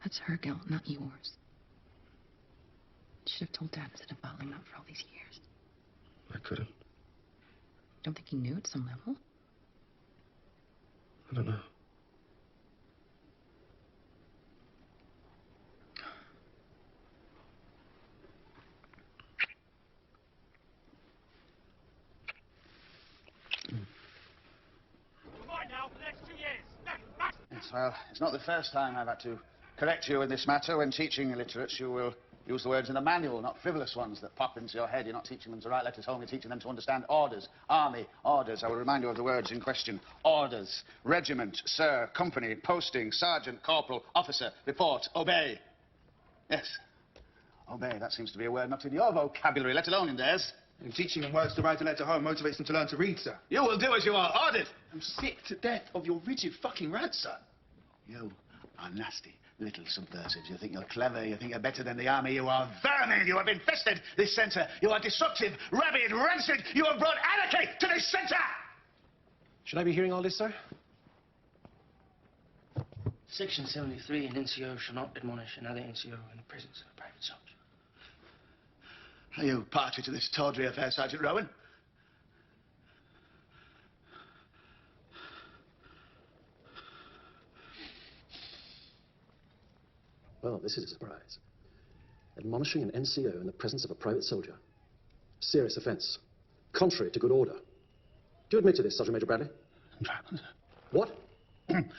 That's her guilt, not yours. You should have told Dad instead of bottling him up for all these years. I couldn't. Don't think he knew at some level? I don't know. Right now for the next 2 years. Yes, well, it's not the first time I've had to correct you in this matter. When teaching illiterates, you will use the words in the manual, not frivolous ones that pop into your head. You're not teaching them to write letters home, you're teaching them to understand orders. Army, orders. I will remind you of the words in question. Orders, regiment, sir, company, posting, sergeant, corporal, officer, report, obey. Yes, obey. That seems to be a word not in your vocabulary, let alone in theirs. And teaching them words to write a letter home motivates them to learn to read, sir. You will do as you are ordered. I'm sick to death of your rigid fucking rant, sir. You are nasty little subversives. You think you're clever, you think you're better than the army. You are vermin. You have infested this centre. You are destructive, rabid, rancid. You have brought anarchy to this centre. Should I be hearing all this, sir? Section 73, an NCO shall not admonish another NCO in the presence of a private soldier. Are you party to this tawdry affair, Sergeant Rowan? Well, this is a surprise. Admonishing an NCO in the presence of a private soldier. Serious offense. Contrary to good order. Do you admit to this, Sergeant Major Bradley? Entrapment, sir. What?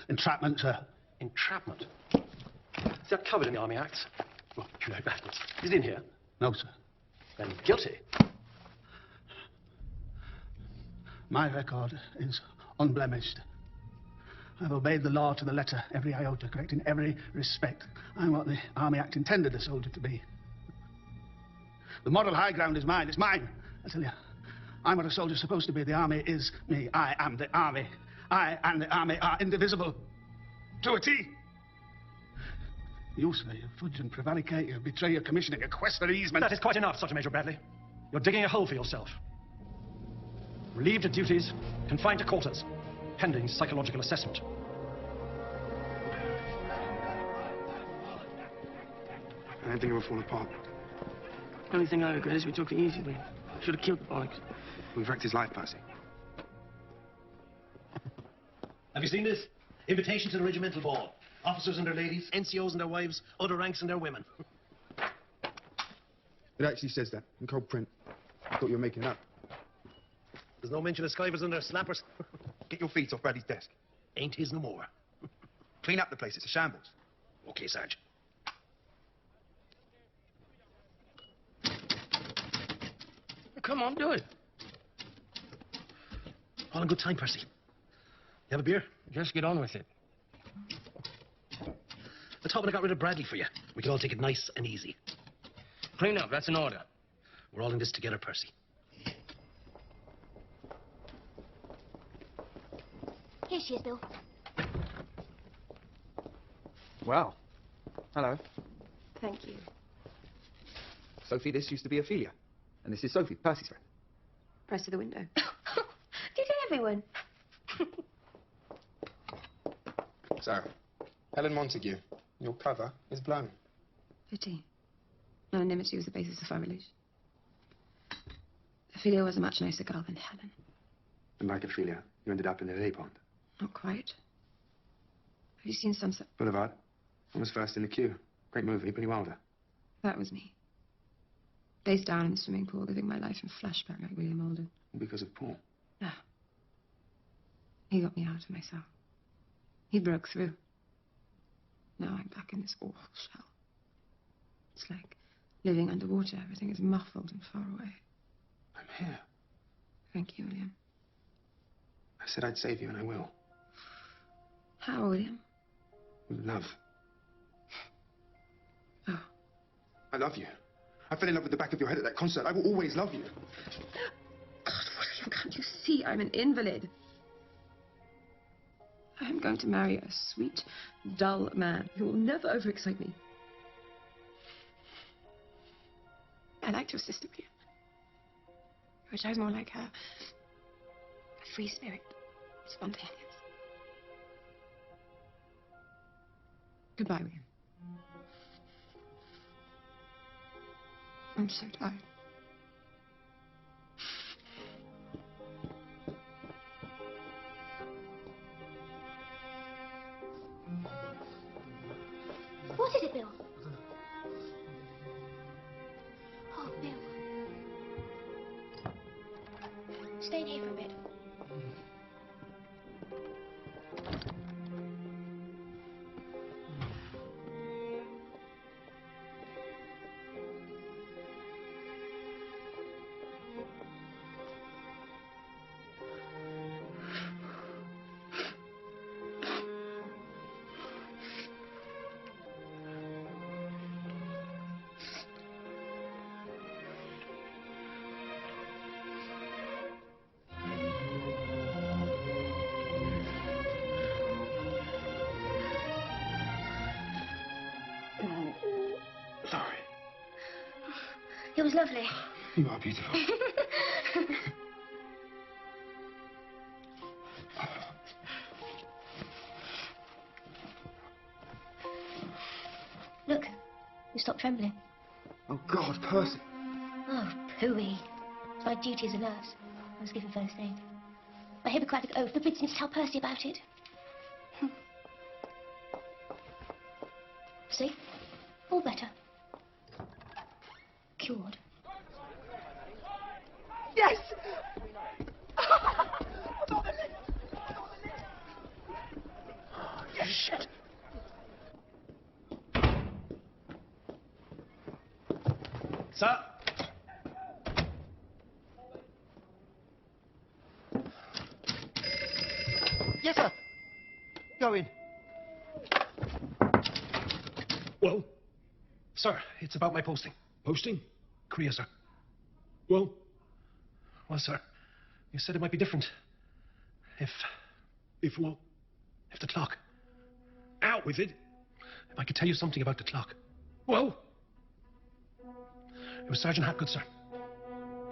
Entrapment, sir. Entrapment? Is that covered in the Army Acts? Well, you know backwards. Is it in here? No, sir. Then guilty. My record is unblemished. I've obeyed the law to the letter, every iota, correct in every respect. I'm what the Army Act intended a soldier to be. The moral high ground is mine. It's mine, I tell you. I'm what a soldier's supposed to be. The Army is me. I am the Army. I and the Army are indivisible. To a T. You, sir, you fudge and prevaricate, you betray your commissioning, a quest for easement. That is quite enough, Sergeant Major Bradley. You're digging a hole for yourself. Relieved of duties, confined to quarters, pending psychological assessment. I don't think it will fall apart. The only thing I regret is we took the easy way. Should have killed the bollocks. We've wrecked his life, Percy. Have you seen this? Invitation to the regimental ball. Officers and their ladies, NCOs and their wives, other ranks and their women. It actually says that in cold print. I thought you were making it up. There's no mention of skivers and their snappers. Get your feet off Bradley's desk. Ain't his no more. Clean up the place. It's a shambles. Okay, Sarge. Come on, do it. All in good time, Percy. You have a beer? Just get on with it. Let's hope I got rid of Bradley for you. We can all take it nice and easy. Clean up, that's an order. We're all in this together, Percy. Here she is, Bill. Well, hello. Thank you. Sophie, this used to be Ophelia. And this is Sophie, Percy's friend. Press to the window. Did everyone? So, Helen Montague, your cover is blown. Pity. Anonymity was the basis of our relation. Ophelia was a much nicer girl than Helen. And like Ophelia, you ended up in the lily pond. Not quite. Have you seen Sunset? Boulevard. I was first in the queue. Great movie, Billy Wilder. That was me. Face down in the swimming pool, living my life in flashback like William Alden. Because of Paul. No. He got me out of myself. He broke through. Now I'm back in this awful shell. It's like living underwater. Everything is muffled and far away. I'm here. Thank you, William. I said I'd save you, and I will. How, William? With love. Oh. I love you. I fell in love with the back of your head at that concert. I will always love you. God, William, can't you see I'm an invalid? I am going to marry a sweet, dull man who will never overexcite me. I liked your sister, William. I wish I was more like her. A free spirit. Spontaneous. Goodbye, William. I'm so tired. What is it, Bill? Oh, Bill. Stay in here for a bit. Sorry. It was lovely. You are beautiful. Look, you stopped trembling. Oh, God, Percy. Oh, pooey. It's my duty as a nurse. I was given first aid. My Hippocratic oath forbids me to tell Percy about it. See? All better. Cured. Yes! Yes, shit. Sir? Yes, sir. Go in. Well? Sir, it's about my posting. Posting? Korea, sir. Well? Well, sir, you said it might be different. If what? If the clock. Out with it. If I could tell you something about the clock. Well? It was Sergeant Hapgood, sir.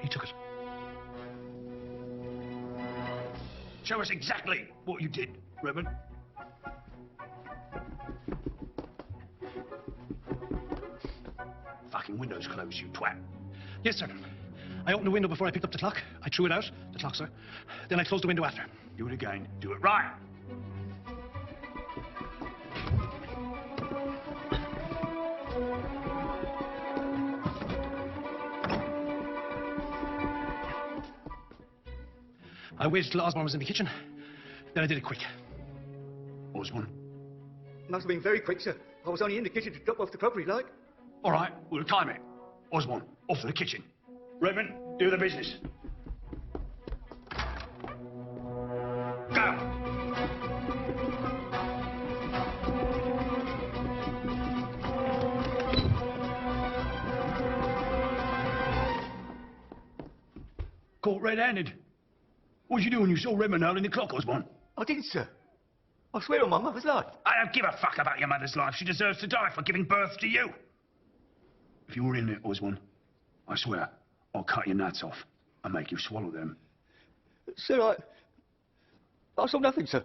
He took it. Show us exactly what you did, Reverend. Fucking window's closed, you twat. Yes, sir. I opened the window before I picked up the clock. I threw it out, the clock, sir. Then I closed the window after. Do it again. Do it right. I waited till Osborne was in the kitchen. Then I did it quick. Osborne? Must have been very quick, sir. I was only in the kitchen to drop off the crockery, like. All right, we'll time it. Osborne, off to the kitchen. Reverend, do the business. Go! caught red-handed. What did you do when you saw Redmond holding the clock, Osborne? I didn't, sir. I swear on my mother's life. I don't give a fuck about your mother's life. She deserves to die for giving birth to you. If you were in it, Osborne, I swear, I'll cut your nuts off and make you swallow them. Sir, I saw nothing, sir.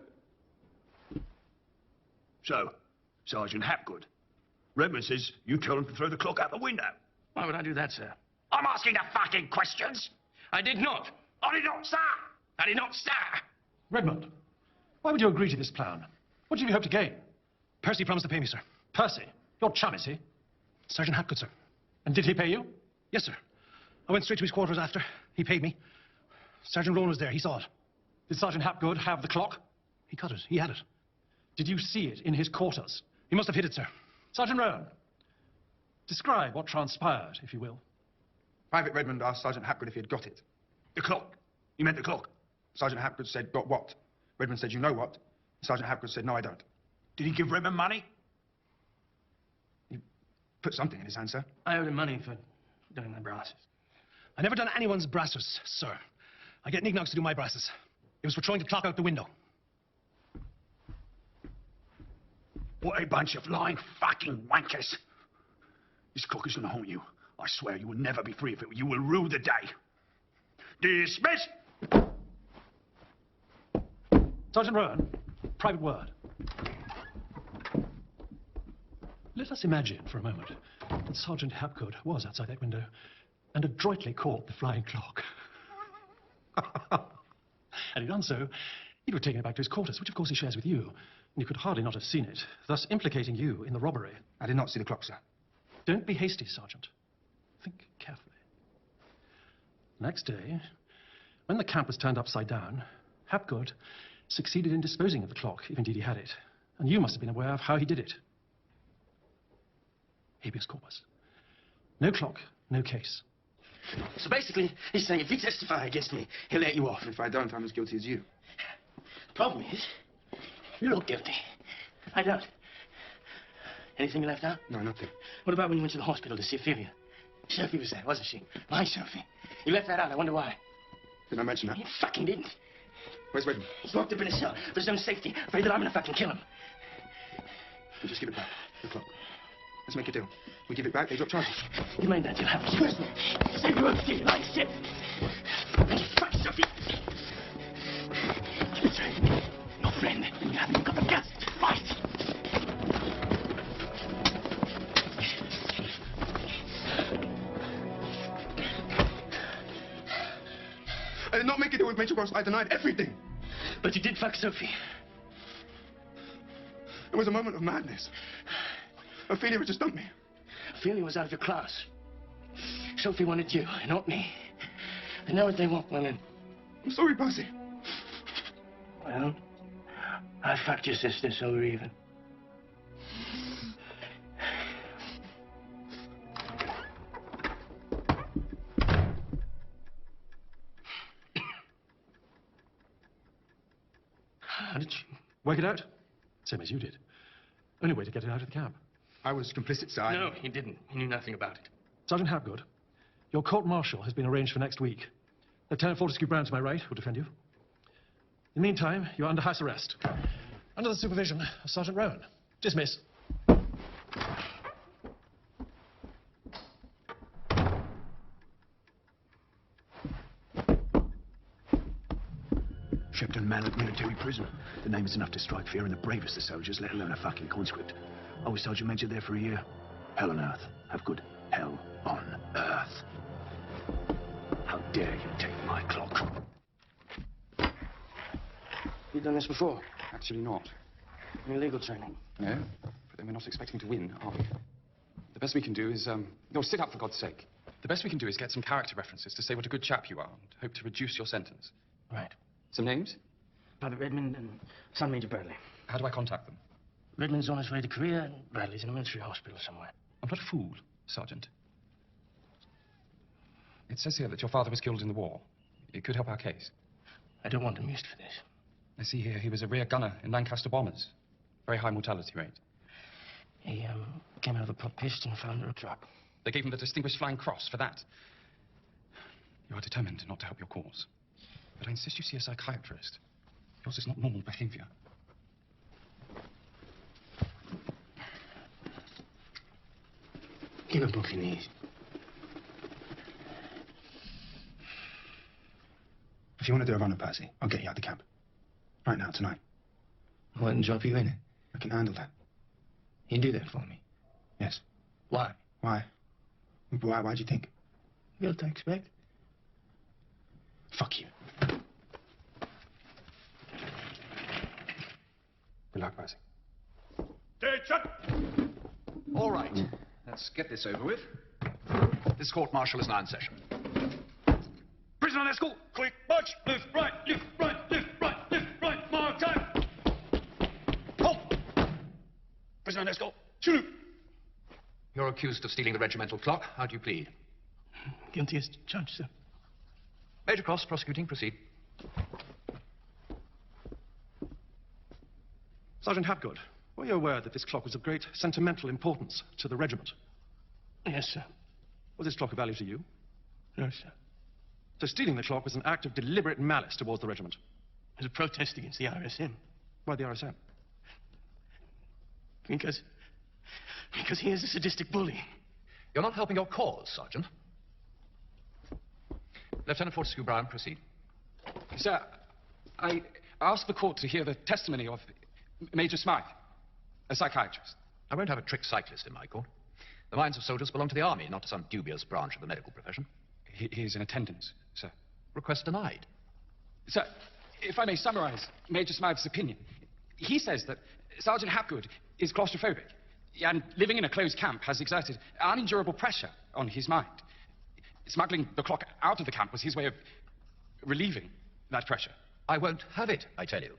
So, Sergeant Hapgood, Redmond says you told him to throw the clock out the window. Why would I do that, sir? I'm asking the fucking questions. I did not. I did not, sir. I did not, sir. Redmond, why would you agree to this plan? What did you hope to gain? Percy promised to pay me, sir. Percy? Your chum, is he? Sergeant Hapgood, sir. And did he pay you? Yes, sir. I went straight to his quarters after. He paid me. Sergeant Rowan was there. He saw it. Did Sergeant Hapgood have the clock? He cut it. He had it. Did you see it in his quarters? He must have hid it, sir. Sergeant Rowan, describe what transpired, if you will. Private Redmond asked Sergeant Hapgood if he had got it. The clock? You meant the clock? Sergeant Hapgood said, got what? Redmond said, you know what? Sergeant Hapgood said, no, I don't. Did he give Redmond money? He put something in his hand, sir. I owed him money for doing my brasses. I never done anyone's brasses, sir. I get knickknacks to do my brasses. It was for throwing the clock out the window. What a bunch of lying fucking wankers. This clock is going to haunt you. I swear you will never be free of it. You will rue the day. Dismiss! Sergeant Rowan, private word. Let us imagine for a moment that Sergeant Hapgood was outside that window and adroitly caught the flying clock. Had he done so, he'd have taken it back to his quarters, which of course he shares with you. And you could hardly not have seen it, thus implicating you in the robbery. I did not see the clock, sir. Don't be hasty, Sergeant. Think carefully. Next day, when the camp was turned upside down, Hapgood succeeded in disposing of the clock, if indeed he had it. And you must have been aware of how he did it. Habeas corpus. No clock, no case. So basically, he's saying if you testify against me, he'll let you off. If I don't, I'm as guilty as you. The problem is, you look guilty. I don't. Anything you left out? No, nothing. What about when you went to the hospital to see Ophelia? Sophie was there, wasn't she? My Sophie. You left that out. I wonder why. Did I mention that? You fucking didn't. Where's Redmond? He's locked up in a cell for his own safety, afraid that I'm gonna fucking kill him. You just give it back. The clock. Let's make a deal. We give it back, they drop charges. You made that deal happen. Trust me. Save your own skin, like shit. And you fuck Sophie. You betrayed me, your friend, and you haven't even got the guts to fight. I did not make a deal with Major Ross. I denied everything. But you did fuck Sophie. It was a moment of madness. Ophelia had just dumped me. Ophelia was out of your class. Sophie wanted you, not me. They know what they want, women. I'm sorry, Percy. Well, I fucked your sister, so we're even. How did you work it out? Same as you did. Only way to get it out of the camp. I was complicit, sir. No, he didn't. He knew nothing about it. Sergeant Hapgood, your court-martial has been arranged for next week. Lieutenant Fortescue Brown to my right will defend you. In the meantime, you're under house arrest. Under the supervision of Sergeant Rowan. Dismiss. Shepton Mallet Military Prison. The name is enough to strike fear in the bravest of soldiers, let alone a fucking conscript. I was Sergeant Major there for a year. Hell on earth. Have good hell on earth. How dare you take my clock? You've done this before? Actually not. Any legal training? No, but then we're not expecting to win, are we? The best we can do is, no, sit up for God's sake. The best we can do is get some character references to say what a good chap you are and hope to reduce your sentence. Right. Some names? Private Redmond and son Major Bradley. How do I contact them? Redmond's on his way to Korea and Bradley's in a military hospital somewhere. I'm not a fool, Sergeant. It says here that your father was killed in the war. It could help our case. I don't want him used for this. I see here he was a rear gunner in Lancaster bombers. Very high mortality rate. He came out of a prop pist and fell under a truck. They gave him the Distinguished Flying Cross for that. You are determined not to help your cause. But I insist you see a psychiatrist. Yours is not normal behavior. Give a book in these. If you want to do a runner, Percy, I'll get you out the camp. Right now, tonight. I wouldn't drop you in it. I can handle that. You do that for me? Yes. Why? Why? Why'd you think? What I expect. Fuck you. Good luck, Percy. Attention! All right, let's get this over with. This court-martial is now in session. Prisoner on escort, quick march, left, right, left, right, left, right, left, right, mark time. Halt! Prisoner on escort, shoot! You're accused of stealing the regimental clock. How do you plead? Guilty as charged, sir. Major Cross, prosecuting, proceed. Sergeant Hapgood, were you aware that this clock was of great sentimental importance to the regiment? Yes, sir. Was this clock of value to you? No, sir. So stealing the clock was an act of deliberate malice towards the regiment? It was a protest against the RSM. Why the RSM? Because he is a sadistic bully. You're not helping your cause, Sergeant. Lieutenant Fortescue Brown, proceed. Sir, I ask the court to hear the testimony of Major Smythe, a psychiatrist. I won't have a trick cyclist in my court. The minds of soldiers belong to the army, not to some dubious branch of the medical profession. He is in attendance, sir. Request denied. Sir, if I may summarize Major Smythe's opinion, he says that Sergeant Hapgood is claustrophobic, and living in a closed camp has exerted unendurable pressure on his mind. Smuggling the clock out of the camp was his way of relieving that pressure. I won't have it, I tell you.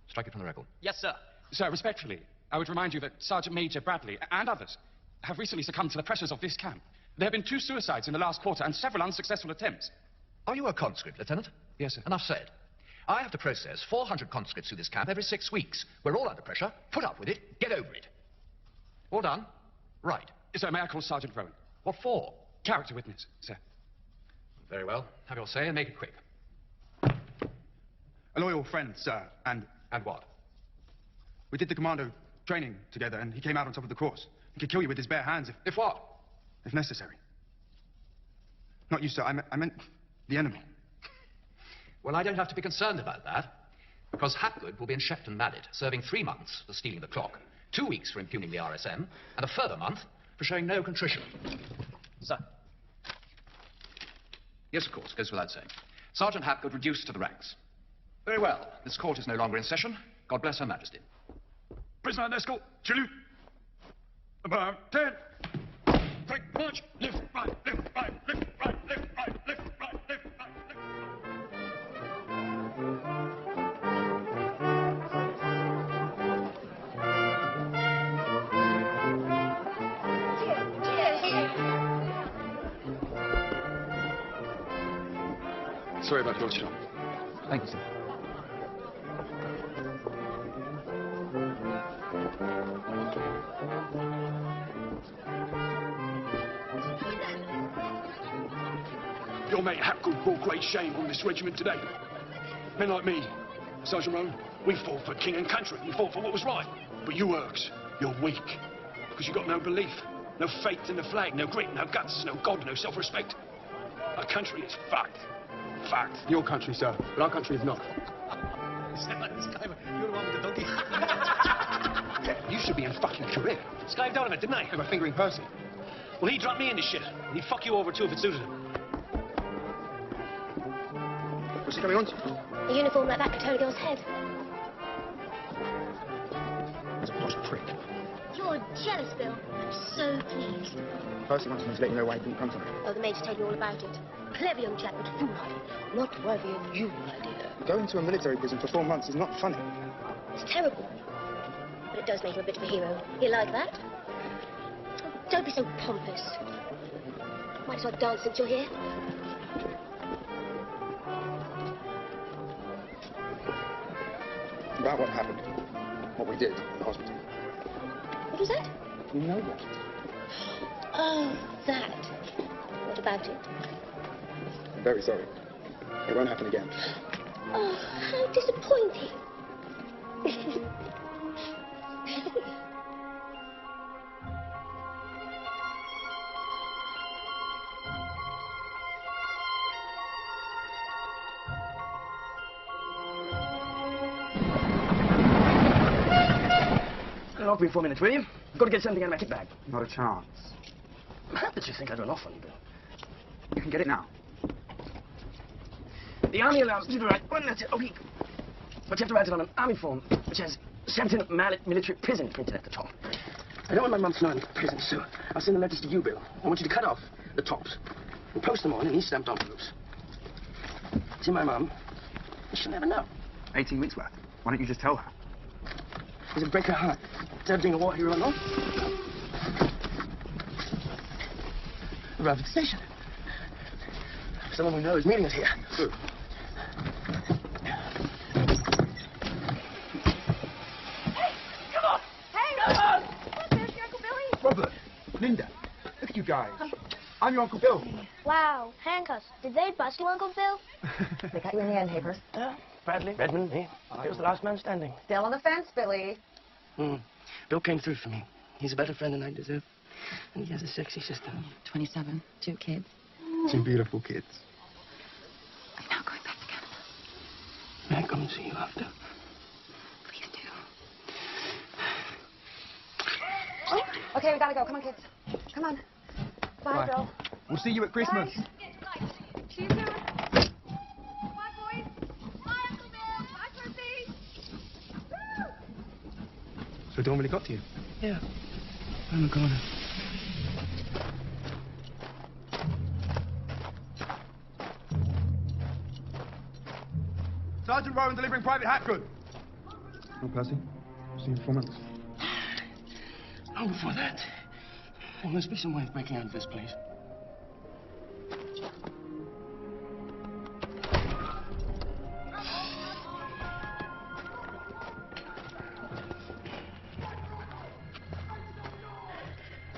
Strike it from the record. Yes, sir. Sir, respectfully, I would remind you that Sergeant Major Bradley and others have recently succumbed to the pressures of this camp. There have been 2 suicides in the last quarter and several unsuccessful attempts. Are you a conscript, Lieutenant? Yes, sir. Enough said. I have to process 400 conscripts through this camp every 6 weeks. We're all under pressure. Put up with it. Get over it. All done? Right. Sir, may I call Sergeant Rowan? What for? Character witness, sir. Very well. Have your say and make it quick. A loyal friend, sir, and what? We did the commando training together, and he came out on top of the course. He could kill you with his bare hands if what? If necessary. Not you, sir. I meant the enemy. Well, I don't have to be concerned about that, because Hapgood will be in Shepton Mallet, serving 3 months for stealing the clock, 2 weeks for impugning the RSM, and a further month for showing no contrition. Sir. Yes, of course, goes without saying. Sergeant Hapgood reduced to the ranks. Very well. This court is no longer in session. God bless Her Majesty. Prisoner on escort, salute. About 10. Quick march, left, right, left, right, left, right, left, right, left, right, left, right, left. Sorry about your shot. Thank you, sir. Your mate Hapgood brought great shame on this regiment today. Men like me, Sergeant Rowan, we fought for king and country. We fought for what was right. But you Urks, you're weak. Because you got no belief, no faith in the flag, no grit, no guts, no God, no self-respect. Our country is fucked. Fact. Your country, sir, but our country is not. You're the one with the donkey. You should be in fucking career. Skived out of it, didn't I? By fingering Percy. Well, he dropped me in this shit. And he'd fuck you over, too, if it suited him. What's he coming on to? A uniform like that could turn a girl's head. He's a posh prick. You're jealous, Bill. I'm so pleased. Percy wanted me to let you know why he didn't come tonight. Oh, the Major told me all about it. Clever young chap, but foolhardy. Not worthy of you, my dear. Going to a military prison for 4 months is not funny. It's terrible. But it does make him a bit of a hero. You like that? Oh, don't be so pompous. Might as well dance since you're here. About what happened. What we did in the hospital. What was that? You know what? Oh, that. What about it? I'm very sorry. It won't happen again. Oh, how disappointing. Lock me 4 minutes, will you? I've got to get something out of my kit bag. Not a chance. How did you think I'd run off on you, Bill? You can get it now. The Army allows you to write 1 letter a week. But you have to write it on an Army form, which has Shelton Mallet Military Prison printed at the top. I don't want my mum to know I'm in prison, so I'll send the letters to you, Bill. I want you to cut off the tops and post them on in these stamped envelopes. To my mum, she'll never know. 18 weeks worth. Why don't you just tell her? Does it break her heart? Instead of being a war hero, no? Arrived at the station. Someone we know is meeting us here. Good. Come on! Hey! Come on! There's your Uncle Billy. Robert, Linda, look at you guys. I'm your Uncle Bill. Wow, handcuffs. Did they bust you, Uncle Bill? They got you in the end, Hayhurst. Bradley, Redmond, me. Bill's the last man standing. Still on the fence, Billy. Bill came through for me. He's a better friend than I deserve. And he has a sexy sister. 27, 2 kids. 2 beautiful kids. I'm now going back to Canada. May I come and see you after? Please do. Oh, okay, we gotta go. Come on, kids. Come on. Bye, Bill. We'll see you at Christmas. Bye. See you soon. Bye, boys. Bye, Uncle Bill. Bye, Percy. So Dawn really got to you? Yeah. I'm a corner. Sergeant Rowan delivering Private Hatgood. Oh, Percy. See you in 4 months. Long before that. There must be some way of breaking out of this place.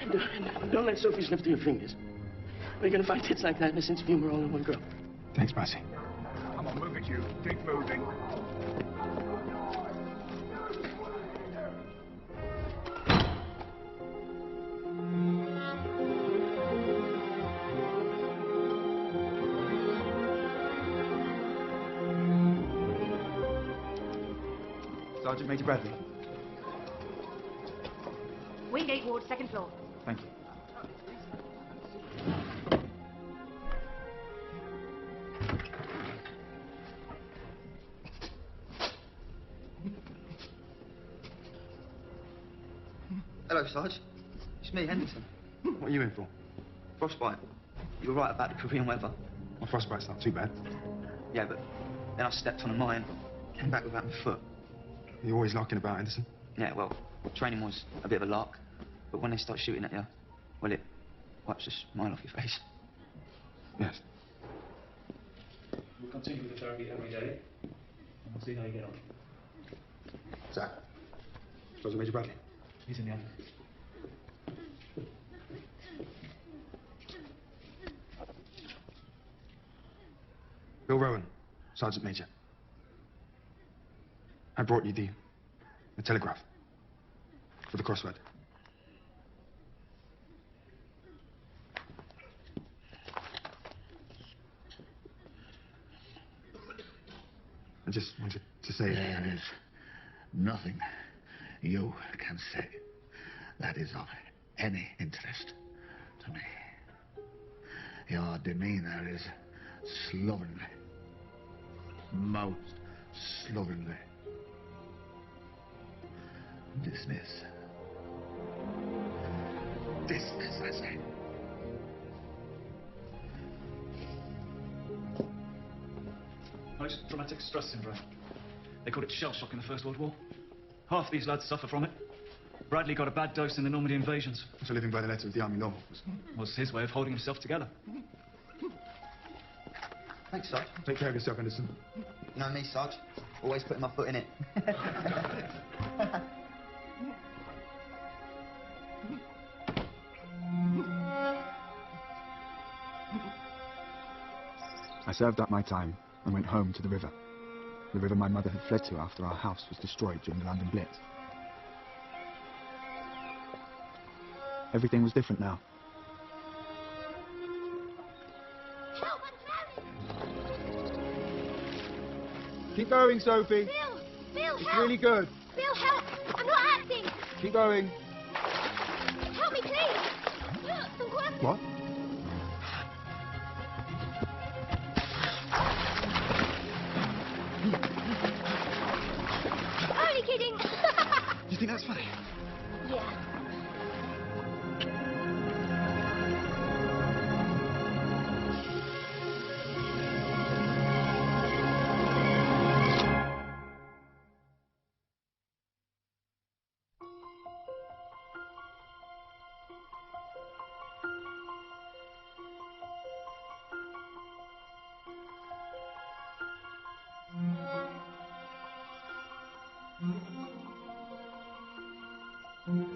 And don't let Sophie slip through your fingers. We're gonna find tits like that and a sense of humor all in one girl. Thanks, Percy. Come on, move it, you. Keep moving. Sergeant Major Bradley. Wingate Ward, 2nd floor. Thank you. Hello, Sarge. It's me, Henderson. What are you in for? Frostbite. You were right about the Korean weather. Well, frostbite's not too bad. Yeah, but then I stepped on a mine, came back without my foot. You're always larking about, Henderson. Yeah, well, training was a bit of a lark, but when they start shooting at you, well, it wipes a smile off your face. Yes. We'll continue with the therapy every day, and we'll see how you get on. Zach. Sergeant Major Bradley. He's in the end. Bill Rowan, Sergeant Major. I brought you the telegraph for the crossword. I just wanted to say... There is nothing you can say that is of any interest to me. Your demeanor is slovenly. Most slovenly. Dismiss. Dismiss, I say. Post-traumatic stress syndrome. They called it shell shock in the First World War. Half these lads suffer from it. Bradley got a bad dose in the Normandy invasions. So living by the letter of the army law was his way of holding himself together. Thanks, Sarge. Take care of yourself, Henderson. You know me, Sarge. Always putting my foot in it. served up my time and went home to the river my mother had fled to after our house was destroyed during the London Blitz. Everything was different now. Keep going, Sophie. Bill, It's help! really good. Bill, help! I'm not acting! Keep going. Help me, please! What? Only kidding! You think that's funny? Yeah. Thank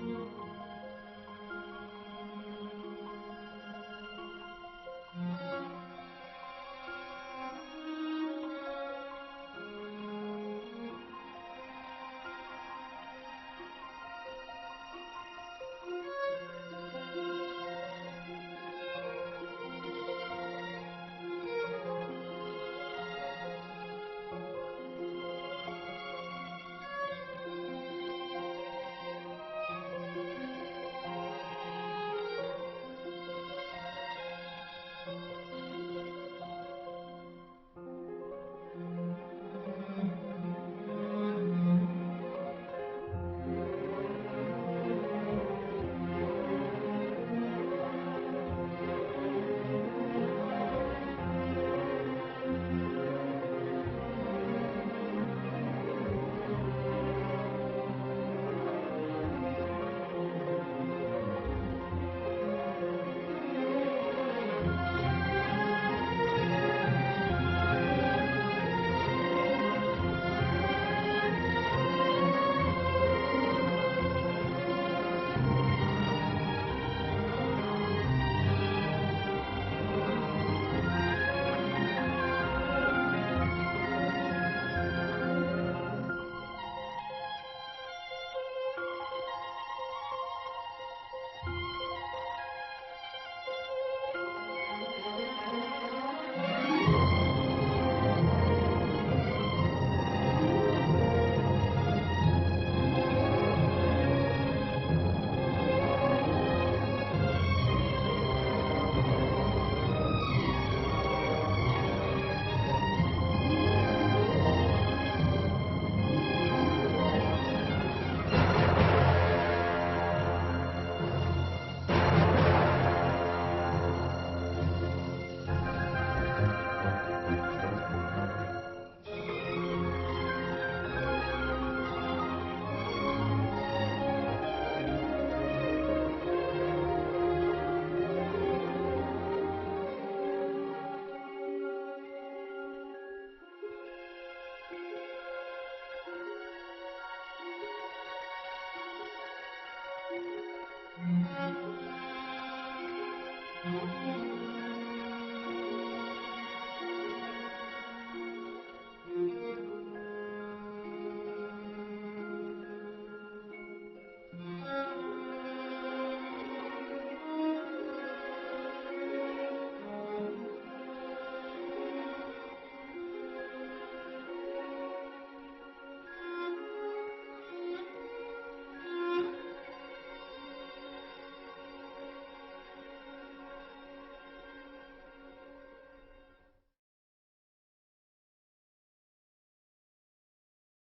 you.